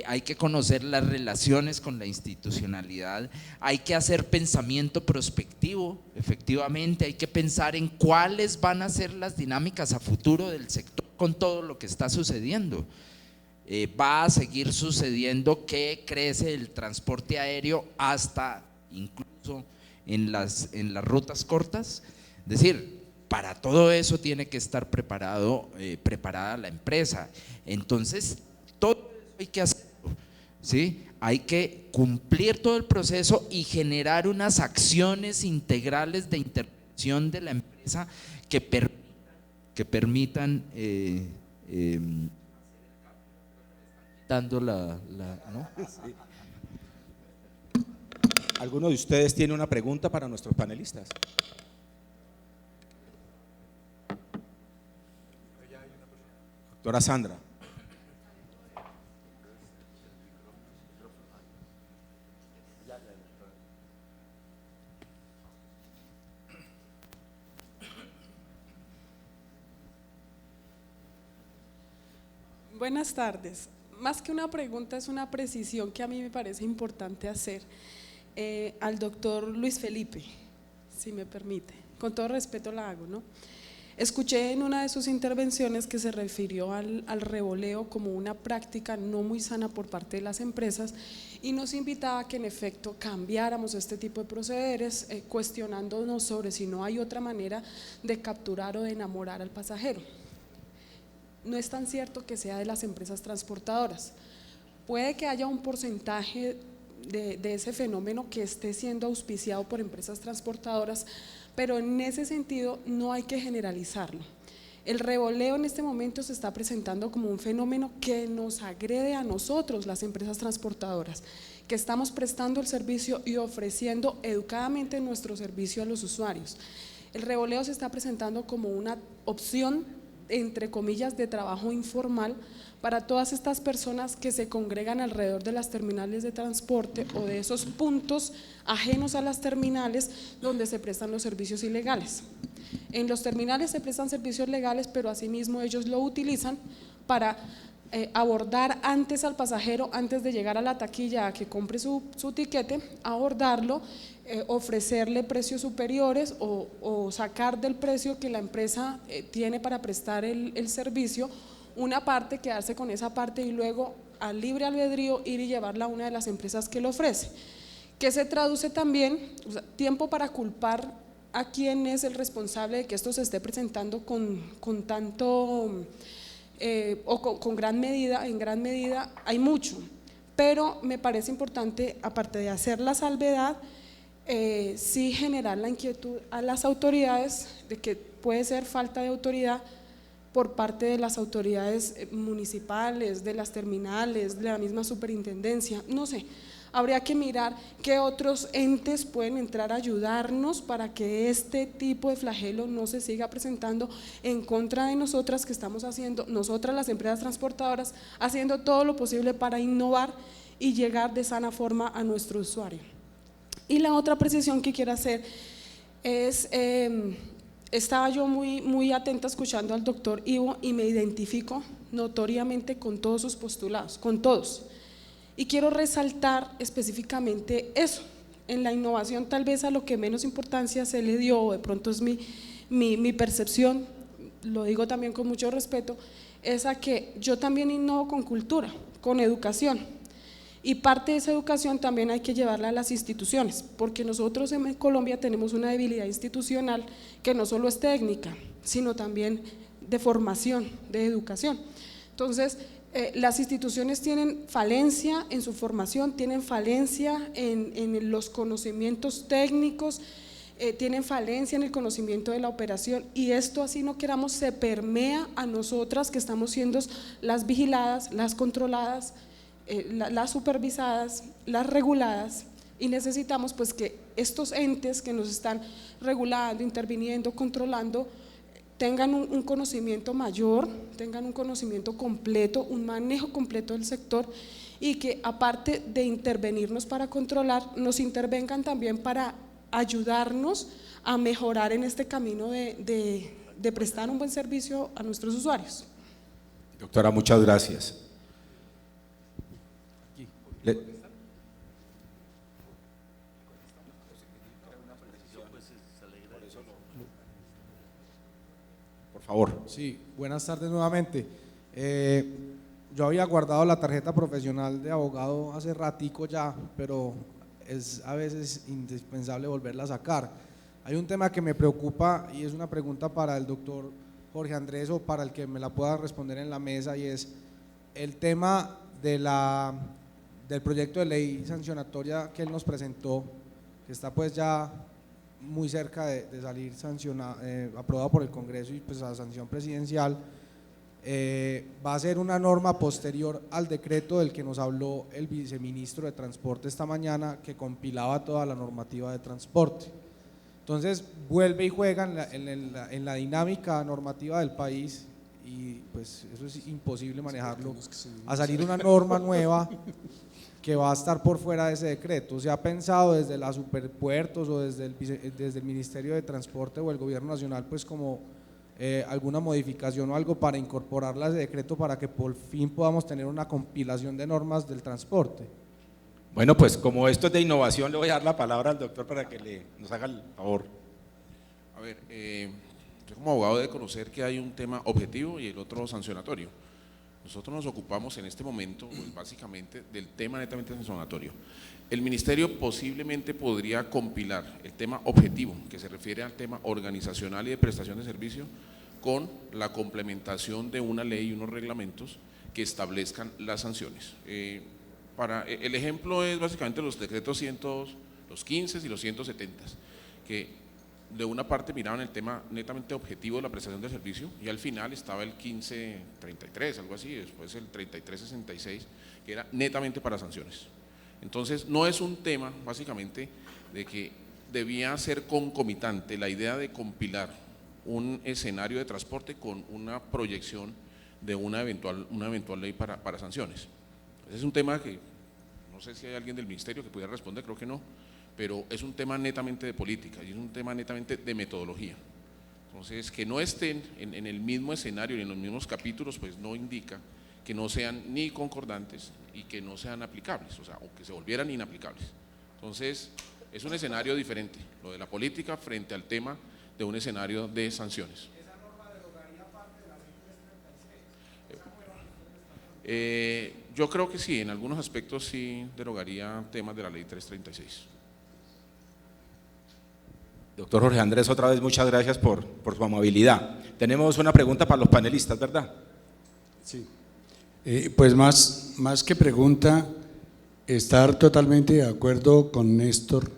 Hay que conocer las relaciones con la institucionalidad, hay que hacer pensamiento prospectivo, efectivamente, hay que pensar en cuáles van a ser las dinámicas a futuro del sector con todo lo que está sucediendo. Va a seguir sucediendo que crece el transporte aéreo hasta incluso en las rutas cortas, es decir, para todo eso tiene que estar preparada la empresa. Entonces, todo hay que hacerlo, ¿sí? Hay que cumplir todo el proceso y generar unas acciones integrales de intervención de la empresa que permitan dando ¿no? Sí. ¿Alguno de ustedes tiene una pregunta para nuestros panelistas? Doctora Sandra. Buenas tardes. Más que una pregunta, es una precisión que a mí me parece importante hacer al doctor Luis Felipe, si me permite. Con todo respeto la hago, ¿no? Escuché en una de sus intervenciones que se refirió al revoleo como una práctica no muy sana por parte de las empresas y nos invitaba a que en efecto cambiáramos este tipo de procederes, cuestionándonos sobre si no hay otra manera de capturar o de enamorar al pasajero. No es tan cierto que sea de las empresas transportadoras. Puede que haya un porcentaje de ese fenómeno que esté siendo auspiciado por empresas transportadoras, pero en ese sentido no hay que generalizarlo. El revoleo en este momento se está presentando como un fenómeno que nos agrede a nosotros, las empresas transportadoras, que estamos prestando el servicio y ofreciendo educadamente nuestro servicio a los usuarios. El revoleo se está presentando como una opción, entre comillas, de trabajo informal para todas estas personas que se congregan alrededor de las terminales de transporte o de esos puntos ajenos a las terminales donde se prestan los servicios ilegales. En los terminales se prestan servicios legales, pero asimismo ellos lo utilizan para abordar antes al pasajero, antes de llegar a la taquilla a que compre su tiquete, abordarlo, ofrecerle precios superiores o sacar del precio que la empresa tiene para prestar el servicio una parte, quedarse con esa parte y luego al libre albedrío ir y llevarla a una de las empresas que lo ofrece, que se traduce también, o sea, tiempo para culpar a quien es el responsable de que esto se esté presentando con tanto o con gran medida, en gran medida hay mucho, pero me parece importante, aparte de hacer la salvedad, sí generar la inquietud a las autoridades de que puede ser falta de autoridad por parte de las autoridades municipales, de las terminales, de la misma superintendencia, no sé. Habría que mirar qué otros entes pueden entrar a ayudarnos para que este tipo de flagelo no se siga presentando en contra de nosotras, que estamos haciendo, nosotras las empresas transportadoras, haciendo todo lo posible para innovar y llegar de sana forma a nuestro usuario. Y la otra precisión que quiero hacer es, estaba yo muy atenta escuchando al doctor Ivo y me identifico notoriamente con todos sus postulados, con todos. Y quiero resaltar específicamente eso. En la innovación tal vez a lo que menos importancia se le dio, o de pronto es mi percepción, lo digo también con mucho respeto, es a que yo también innovo con cultura, con educación. Y parte de esa educación también hay que llevarla a las instituciones, porque nosotros en Colombia tenemos una debilidad institucional que no solo es técnica, sino también de formación, de educación. Entonces, las instituciones tienen falencia en su formación, tienen falencia en los conocimientos técnicos, tienen falencia en el conocimiento de la operación, y esto, así no queramos, se permea a nosotras que estamos siendo las vigiladas, las controladas, las supervisadas, las reguladas, y necesitamos pues que estos entes que nos están regulando, interviniendo, controlando, tengan un conocimiento mayor, tengan un conocimiento completo, un manejo completo del sector, y que aparte de intervenirnos para controlar, nos intervengan también para ayudarnos a mejorar en este camino de prestar un buen servicio a nuestros usuarios. Doctora, muchas gracias. Por favor. Sí, buenas tardes nuevamente. Yo había guardado la tarjeta profesional de abogado hace ratico ya, pero es a veces indispensable volverla a sacar. Hay un tema que me preocupa y es una pregunta para el doctor Jorge Andrés o para el que me la pueda responder en la mesa, y es el tema del proyecto de ley sancionatoria que él nos presentó, que está pues ya muy cerca de salir aprobado por el Congreso y pues a sanción presidencial. Va a ser una norma posterior al decreto del que nos habló el viceministro de Transporte esta mañana, que compilaba toda la normativa de transporte. Entonces vuelve y juega en la dinámica normativa del país, y pues eso es imposible manejarlo, a salir una norma nueva que va a estar por fuera de ese decreto. ¿Se ha pensado desde la Superpuertos o desde el Ministerio de Transporte o el Gobierno Nacional pues como alguna modificación o algo para incorporarla a ese decreto para que por fin podamos tener una compilación de normas del transporte? Bueno, pues como esto es de innovación, le voy a dar la palabra al doctor para que nos haga el favor. A ver, yo como abogado debe conocer que hay un tema objetivo y el otro sancionatorio. Nosotros nos ocupamos en este momento pues, básicamente del tema netamente sancionatorio. El ministerio posiblemente podría compilar el tema objetivo, que se refiere al tema organizacional y de prestación de servicio, con la complementación de una ley y unos reglamentos que establezcan las sanciones. El ejemplo es básicamente los decretos 102, los 15 y los 170, que de una parte miraban el tema netamente objetivo de la prestación de servicio, y al final estaba el 1533, algo así, después el 3366, que era netamente para sanciones. Entonces no es un tema básicamente de que debía ser concomitante la idea de compilar un escenario de transporte con una proyección de una eventual ley para sanciones. Ese es un tema que no sé si hay alguien del ministerio que pudiera responder, creo que no, pero es un tema netamente de política y es un tema netamente de metodología. Entonces, que no estén en el mismo escenario y en los mismos capítulos, pues no indica que no sean ni concordantes y que no sean aplicables, o sea, o que se volvieran inaplicables. Entonces, es un escenario diferente, lo de la política frente al tema de un escenario de sanciones. ¿Esa norma derogaría parte de la ley 336? Yo creo que sí, en algunos aspectos sí derogaría temas de la ley 336. Doctor Jorge Andrés, otra vez muchas gracias por su amabilidad. Tenemos una pregunta para los panelistas, ¿verdad? Sí. Pues más que pregunta, estar totalmente de acuerdo con Néstor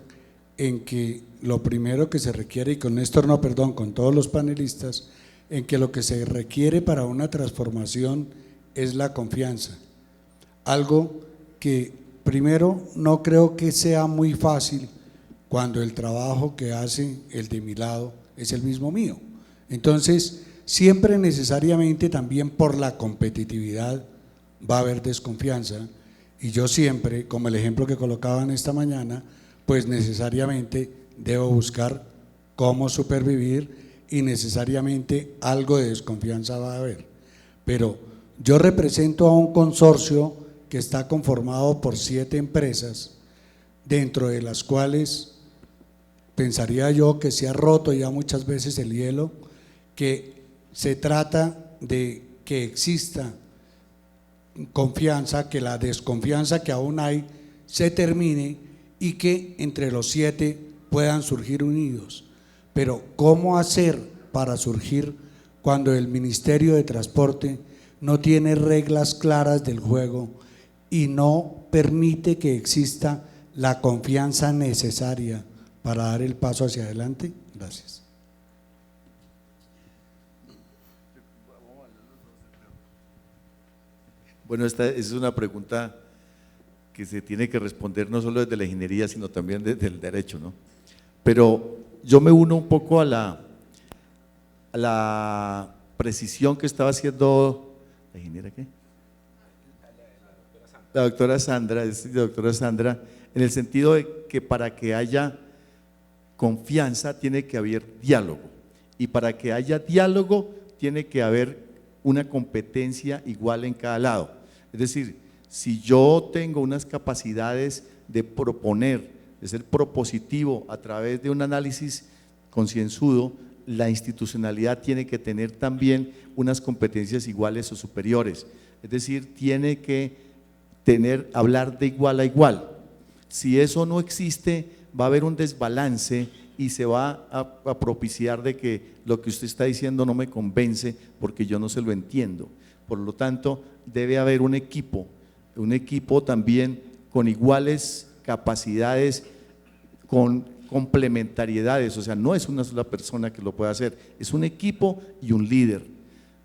en que lo primero que se requiere, y con Néstor no, perdón, con todos los panelistas, en que lo que se requiere para una transformación es la confianza. Algo que primero no creo que sea muy fácil cuando el trabajo que hace el de mi lado es el mismo mío. Entonces, siempre necesariamente también por la competitividad va a haber desconfianza, y yo siempre, como el ejemplo que colocaban esta mañana, pues necesariamente debo buscar cómo supervivir y necesariamente algo de desconfianza va a haber. Pero yo represento a un consorcio que está conformado por 7 empresas, dentro de las cuales pensaría yo que se ha roto ya muchas veces el hielo, que se trata de que exista confianza, que la desconfianza que aún hay se termine y que entre los 7 puedan surgir unidos. Pero ¿cómo hacer para surgir cuando el Ministerio de Transporte no tiene reglas claras del juego y no permite que exista la confianza necesaria para dar el paso hacia adelante? Gracias. Bueno, esta es una pregunta que se tiene que responder no solo desde la ingeniería, sino también desde el derecho, ¿no? Pero yo me uno un poco a la precisión que estaba haciendo ¿la ingeniera qué? La doctora Sandra, en el sentido de que para que haya confianza tiene que haber diálogo, y para que haya diálogo tiene que haber una competencia igual en cada lado. Es decir, si yo tengo unas capacidades de proponer, de ser propositivo a través de un análisis concienzudo, la institucionalidad tiene que tener también unas competencias iguales o superiores. Es decir, tiene que hablar de igual a igual. Si eso no existe, va a haber un desbalance y se va a propiciar de que lo que usted está diciendo no me convence porque yo no se lo entiendo. Por lo tanto, debe haber un equipo también con iguales capacidades, con complementariedades, o sea, no es una sola persona que lo pueda hacer, es un equipo y un líder.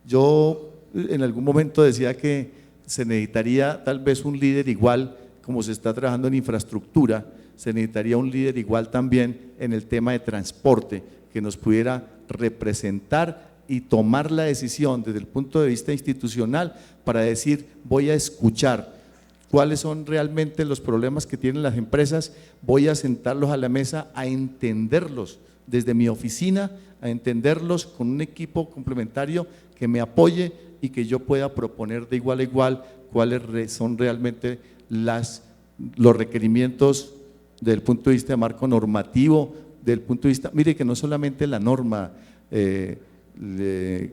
Yo en algún momento decía que se necesitaría tal vez un líder igual como se está trabajando en infraestructura, se necesitaría un líder igual también en el tema de transporte, que nos pudiera representar y tomar la decisión desde el punto de vista institucional para decir, voy a escuchar cuáles son realmente los problemas que tienen las empresas, voy a sentarlos a la mesa, a entenderlos desde mi oficina, a entenderlos con un equipo complementario que me apoye y que yo pueda proponer de igual a igual cuáles son realmente los requerimientos desde el punto de vista de marco normativo, del punto de vista, mire que no solamente la norma,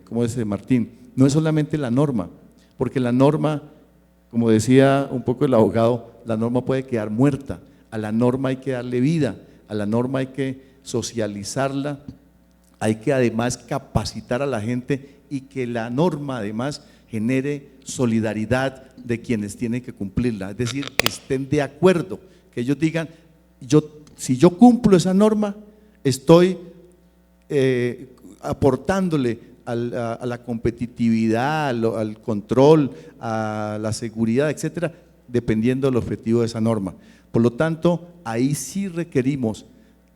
¿cómo dice Martín? No es solamente la norma, porque la norma, como decía un poco el abogado, la norma puede quedar muerta, a la norma hay que darle vida, a la norma hay que socializarla, hay que además capacitar a la gente y que la norma además genere solidaridad de quienes tienen que cumplirla, es decir, que estén de acuerdo, que ellos digan, si yo cumplo esa norma, estoy aportándole a la competitividad, al control, a la seguridad, etcétera, dependiendo del objetivo de esa norma. Por lo tanto, ahí sí requerimos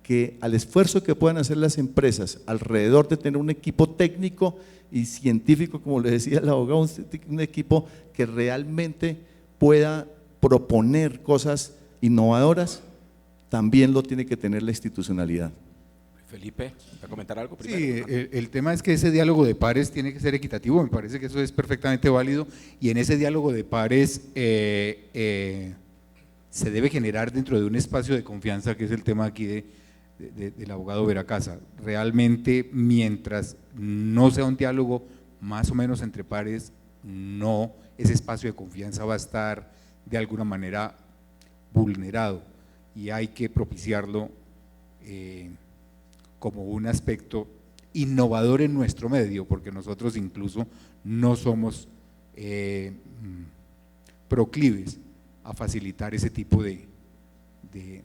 que al esfuerzo que puedan hacer las empresas alrededor de tener un equipo técnico y científico, como le decía el abogado, un equipo que realmente pueda proponer cosas innovadoras, también lo tiene que tener la institucionalidad. Felipe, ¿va a comentar algo primero? Sí, el tema es que ese diálogo de pares tiene que ser equitativo, me parece que eso es perfectamente válido, y en ese diálogo de pares se debe generar dentro de un espacio de confianza, que es el tema aquí del abogado Veracasa. Realmente, mientras no sea un diálogo más o menos entre pares, no, ese espacio de confianza va a estar de alguna manera vulnerado y hay que propiciarlo como un aspecto innovador en nuestro medio, porque nosotros incluso no somos proclives a facilitar ese tipo de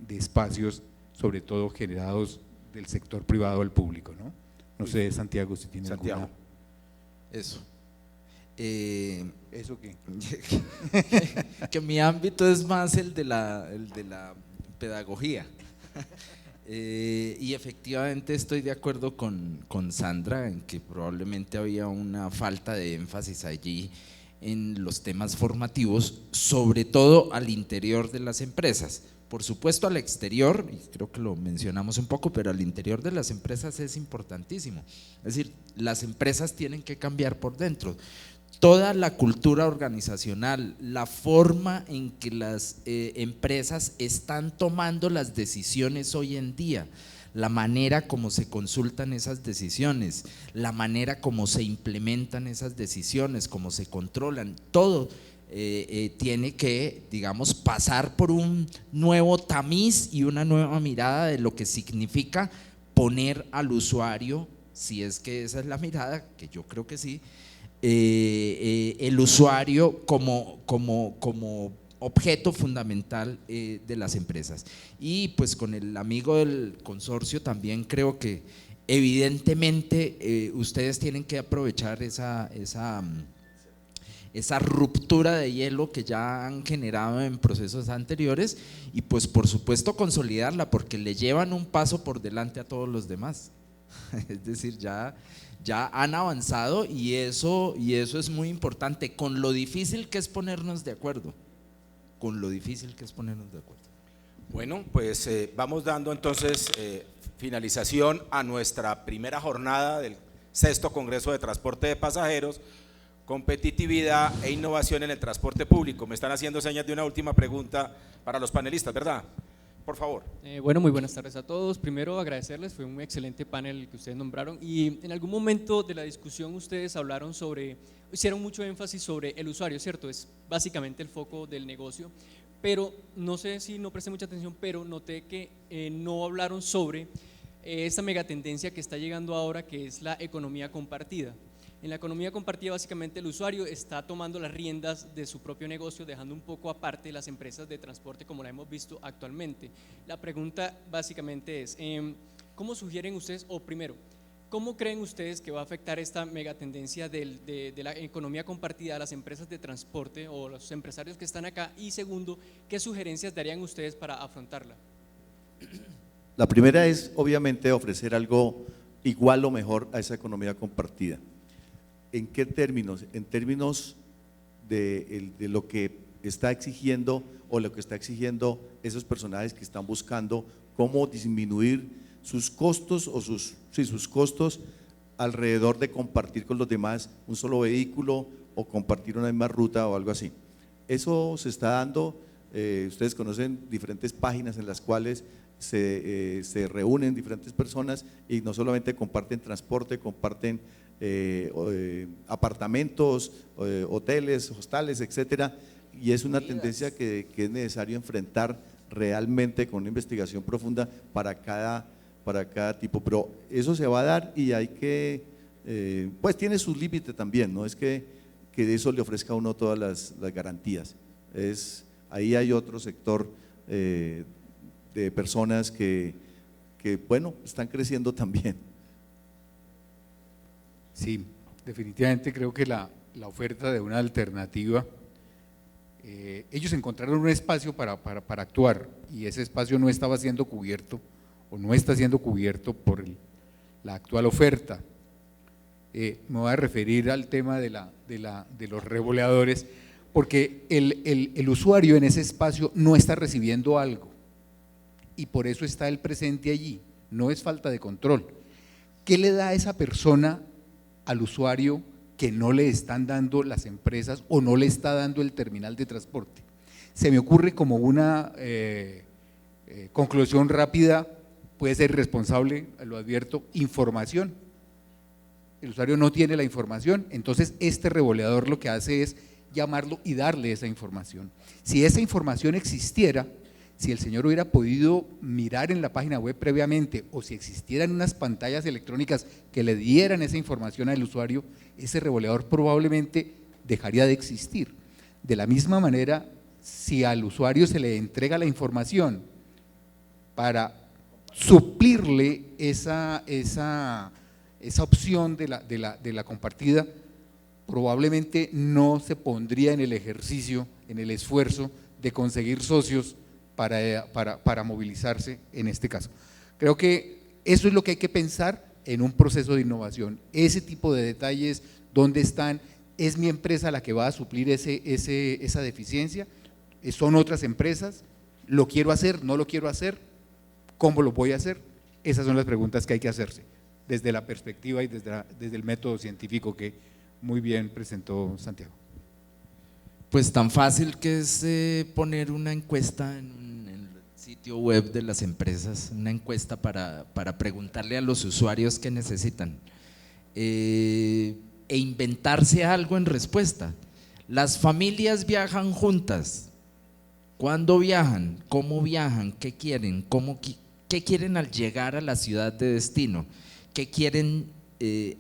espacios, sobre todo generados del sector privado al público, ¿no? No sé, Santiago, si tiene Santiago. alguna… Eso. ¿Eso qué? Que mi ámbito es más el de la pedagogía. Y efectivamente estoy de acuerdo con Sandra en que probablemente había una falta de énfasis allí en los temas formativos, sobre todo al interior de las empresas. Por supuesto al exterior, y creo que lo mencionamos un poco, pero al interior de las empresas es importantísimo. Es decir, las empresas tienen que cambiar por dentro. Toda la cultura organizacional, la forma en que las empresas están tomando las decisiones hoy en día, la manera como se consultan esas decisiones, la manera como se implementan esas decisiones, cómo se controlan, todo tiene que, digamos, pasar por un nuevo tamiz y una nueva mirada de lo que significa poner al usuario, si es que esa es la mirada, que yo creo que sí, el usuario como objeto fundamental de las empresas. Y pues con el amigo del consorcio también creo que evidentemente ustedes tienen que aprovechar esa ruptura de hielo que ya han generado en procesos anteriores y pues por supuesto consolidarla, porque le llevan un paso por delante a todos los demás. Es decir, ya han avanzado y eso es muy importante, con lo difícil que es ponernos de acuerdo, Bueno, pues vamos dando entonces finalización a nuestra primera jornada del 6º Congreso de Transporte de Pasajeros, Competitividad e Innovación en el Transporte Público. Me están haciendo señas de una última pregunta para los panelistas, ¿verdad? Por favor. Bueno, muy buenas tardes a todos. Primero agradecerles, fue un excelente panel que ustedes nombraron y en algún momento de la discusión ustedes hicieron mucho énfasis sobre el usuario, ¿cierto? Es básicamente el foco del negocio, pero no sé si no presté mucha atención, pero noté que no hablaron sobre esta megatendencia que está llegando ahora, que es la economía compartida. En la economía compartida básicamente el usuario está tomando las riendas de su propio negocio, dejando un poco aparte las empresas de transporte como la hemos visto actualmente. La pregunta básicamente es, ¿cómo sugieren ustedes, o primero, cómo creen ustedes que va a afectar esta megatendencia de la economía compartida a las empresas de transporte o los empresarios que están acá? Y segundo, ¿qué sugerencias darían ustedes para afrontarla? La primera es obviamente ofrecer algo igual o mejor a esa economía compartida. ¿En qué términos? En términos de lo que está exigiendo o lo que está exigiendo esos personajes que están buscando cómo disminuir sus costos o sus costos alrededor de compartir con los demás un solo vehículo o compartir una misma ruta o algo así. Eso se está dando, ustedes conocen diferentes páginas en las cuales se reúnen diferentes personas y no solamente comparten transporte, comparten apartamentos, hoteles, hostales, etcétera, y es una tendencia que es necesario enfrentar realmente con una investigación profunda para cada tipo, pero eso se va a dar y hay que, pues tiene su límite también, no es que de eso le ofrezca a uno todas las garantías, ahí hay otro sector de personas que bueno, están creciendo también. Sí, definitivamente creo que la oferta de una alternativa, ellos encontraron un espacio para actuar y ese espacio no estaba siendo cubierto o no está siendo cubierto por la actual oferta. Me voy a referir al tema de los revoleadores, porque el usuario en ese espacio no está recibiendo algo y por eso está el presente allí, no es falta de control. ¿Qué le da a esa persona al usuario que no le están dando las empresas o no le está dando el terminal de transporte? Se me ocurre como una conclusión rápida, puede ser irresponsable, lo advierto, información. El usuario no tiene la información, entonces este revoleador lo que hace es llamarlo y darle esa información. Si esa información existiera, si el señor hubiera podido mirar en la página web previamente o si existieran unas pantallas electrónicas que le dieran esa información al usuario, ese revoleador probablemente dejaría de existir. De la misma manera, si al usuario se le entrega la información para suplirle esa opción de la compartida, probablemente no se pondría en el ejercicio, en el esfuerzo de conseguir socios para movilizarse en este caso. Creo que eso es lo que hay que pensar en un proceso de innovación, ese tipo de detalles, dónde están, ¿Es mi empresa la que va a suplir esa deficiencia? ¿Son otras empresas? ¿Lo quiero hacer? ¿No lo quiero hacer? ¿Cómo lo voy a hacer? Esas son las preguntas que hay que hacerse desde la perspectiva y desde el método científico que muy bien presentó Santiago. Pues tan fácil que es poner una encuesta en el sitio web de las empresas, una encuesta para preguntarle a los usuarios qué necesitan e inventarse algo en respuesta. Las familias viajan juntas. ¿Cuándo viajan? ¿Cómo viajan? ¿Qué quieren? ¿Qué quieren al llegar a la ciudad de destino? ¿Qué quieren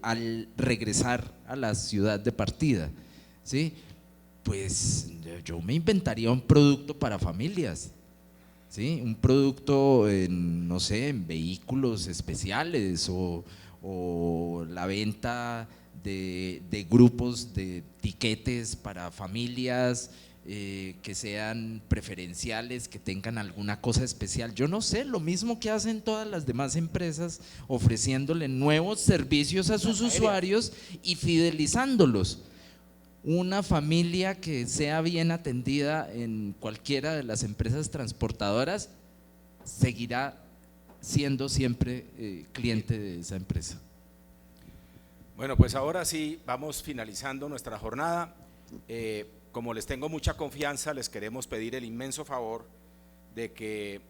al regresar a la ciudad de partida? ¿Sí? Pues yo me inventaría un producto para familias, ¿sí? Un producto no sé, en vehículos especiales o la venta de grupos de tiquetes para familias que sean preferenciales, que tengan alguna cosa especial. Yo no sé, lo mismo que hacen todas las demás empresas, ofreciéndole nuevos servicios a sus usuarios y fidelizándolos. Una familia que sea bien atendida en cualquiera de las empresas transportadoras seguirá siendo siempre cliente de esa empresa. Bueno, pues ahora sí vamos finalizando nuestra jornada. Como les tengo mucha confianza, les queremos pedir el inmenso favor de que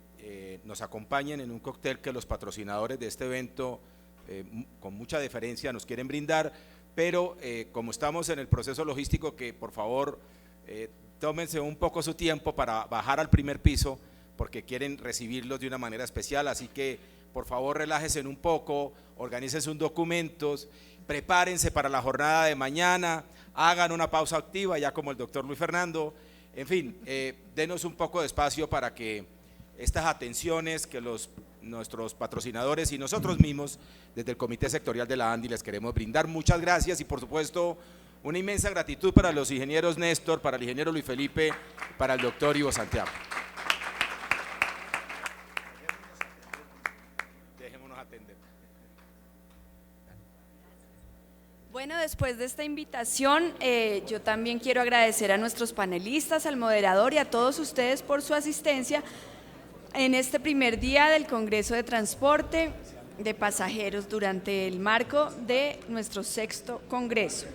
nos acompañen en un cóctel que los patrocinadores de este evento con mucha deferencia nos quieren brindar, pero como estamos en el proceso logístico, que por favor tómense un poco su tiempo para bajar al primer piso, porque quieren recibirlos de una manera especial, así que por favor relájense un poco, organicen sus documentos, prepárense para la jornada de mañana, hagan una pausa activa ya como el doctor Luis Fernando, en fin, denos un poco de espacio para que estas atenciones que nuestros patrocinadores y nosotros mismos desde el Comité Sectorial de la ANDI les queremos brindar. Muchas gracias y por supuesto una inmensa gratitud para los ingenieros Néstor, para el ingeniero Luis Felipe, para el doctor Ivo Santiago. Dejémonos atender. Bueno, después de esta invitación, yo también quiero agradecer a nuestros panelistas, al moderador y a todos ustedes por su asistencia en este primer día del Congreso de Transporte de Pasajeros durante el marco de nuestro 6º Congreso.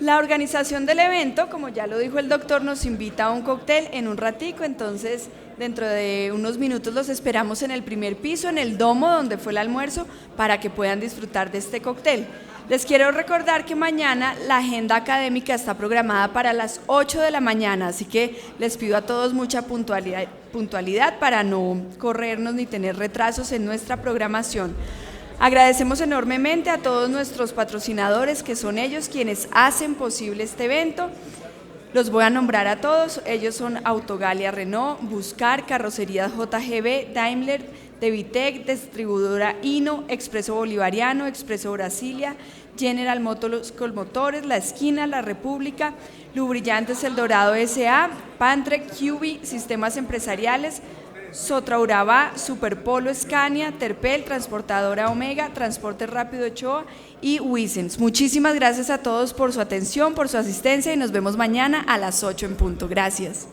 La organización del evento, como ya lo dijo el doctor, nos invita a un cóctel en un ratico, entonces dentro de unos minutos los esperamos en el primer piso, en el domo donde fue el almuerzo, para que puedan disfrutar de este cóctel. Les quiero recordar que mañana la agenda académica está programada para las 8 de la mañana, así que les pido a todos mucha puntualidad para no corrernos ni tener retrasos en nuestra programación. Agradecemos enormemente a todos nuestros patrocinadores, que son ellos quienes hacen posible este evento. Los voy a nombrar a todos, ellos son Autogalia Renault, Buscar, Carrocerías JGB, Daimler, Devitec, Distribuidora Hino, Expreso Bolivariano, Expreso Brasilia, General Motors Colmotores, La Esquina, La República, Lubrillantes El Dorado S.A., Pantrec, QB, Sistemas Empresariales, Sotra Urabá, Superpolo, Scania, Terpel, Transportadora Omega, Transporte Rápido Ochoa y Wissens. Muchísimas gracias a todos por su atención, por su asistencia y nos vemos mañana a las 8 en punto. Gracias.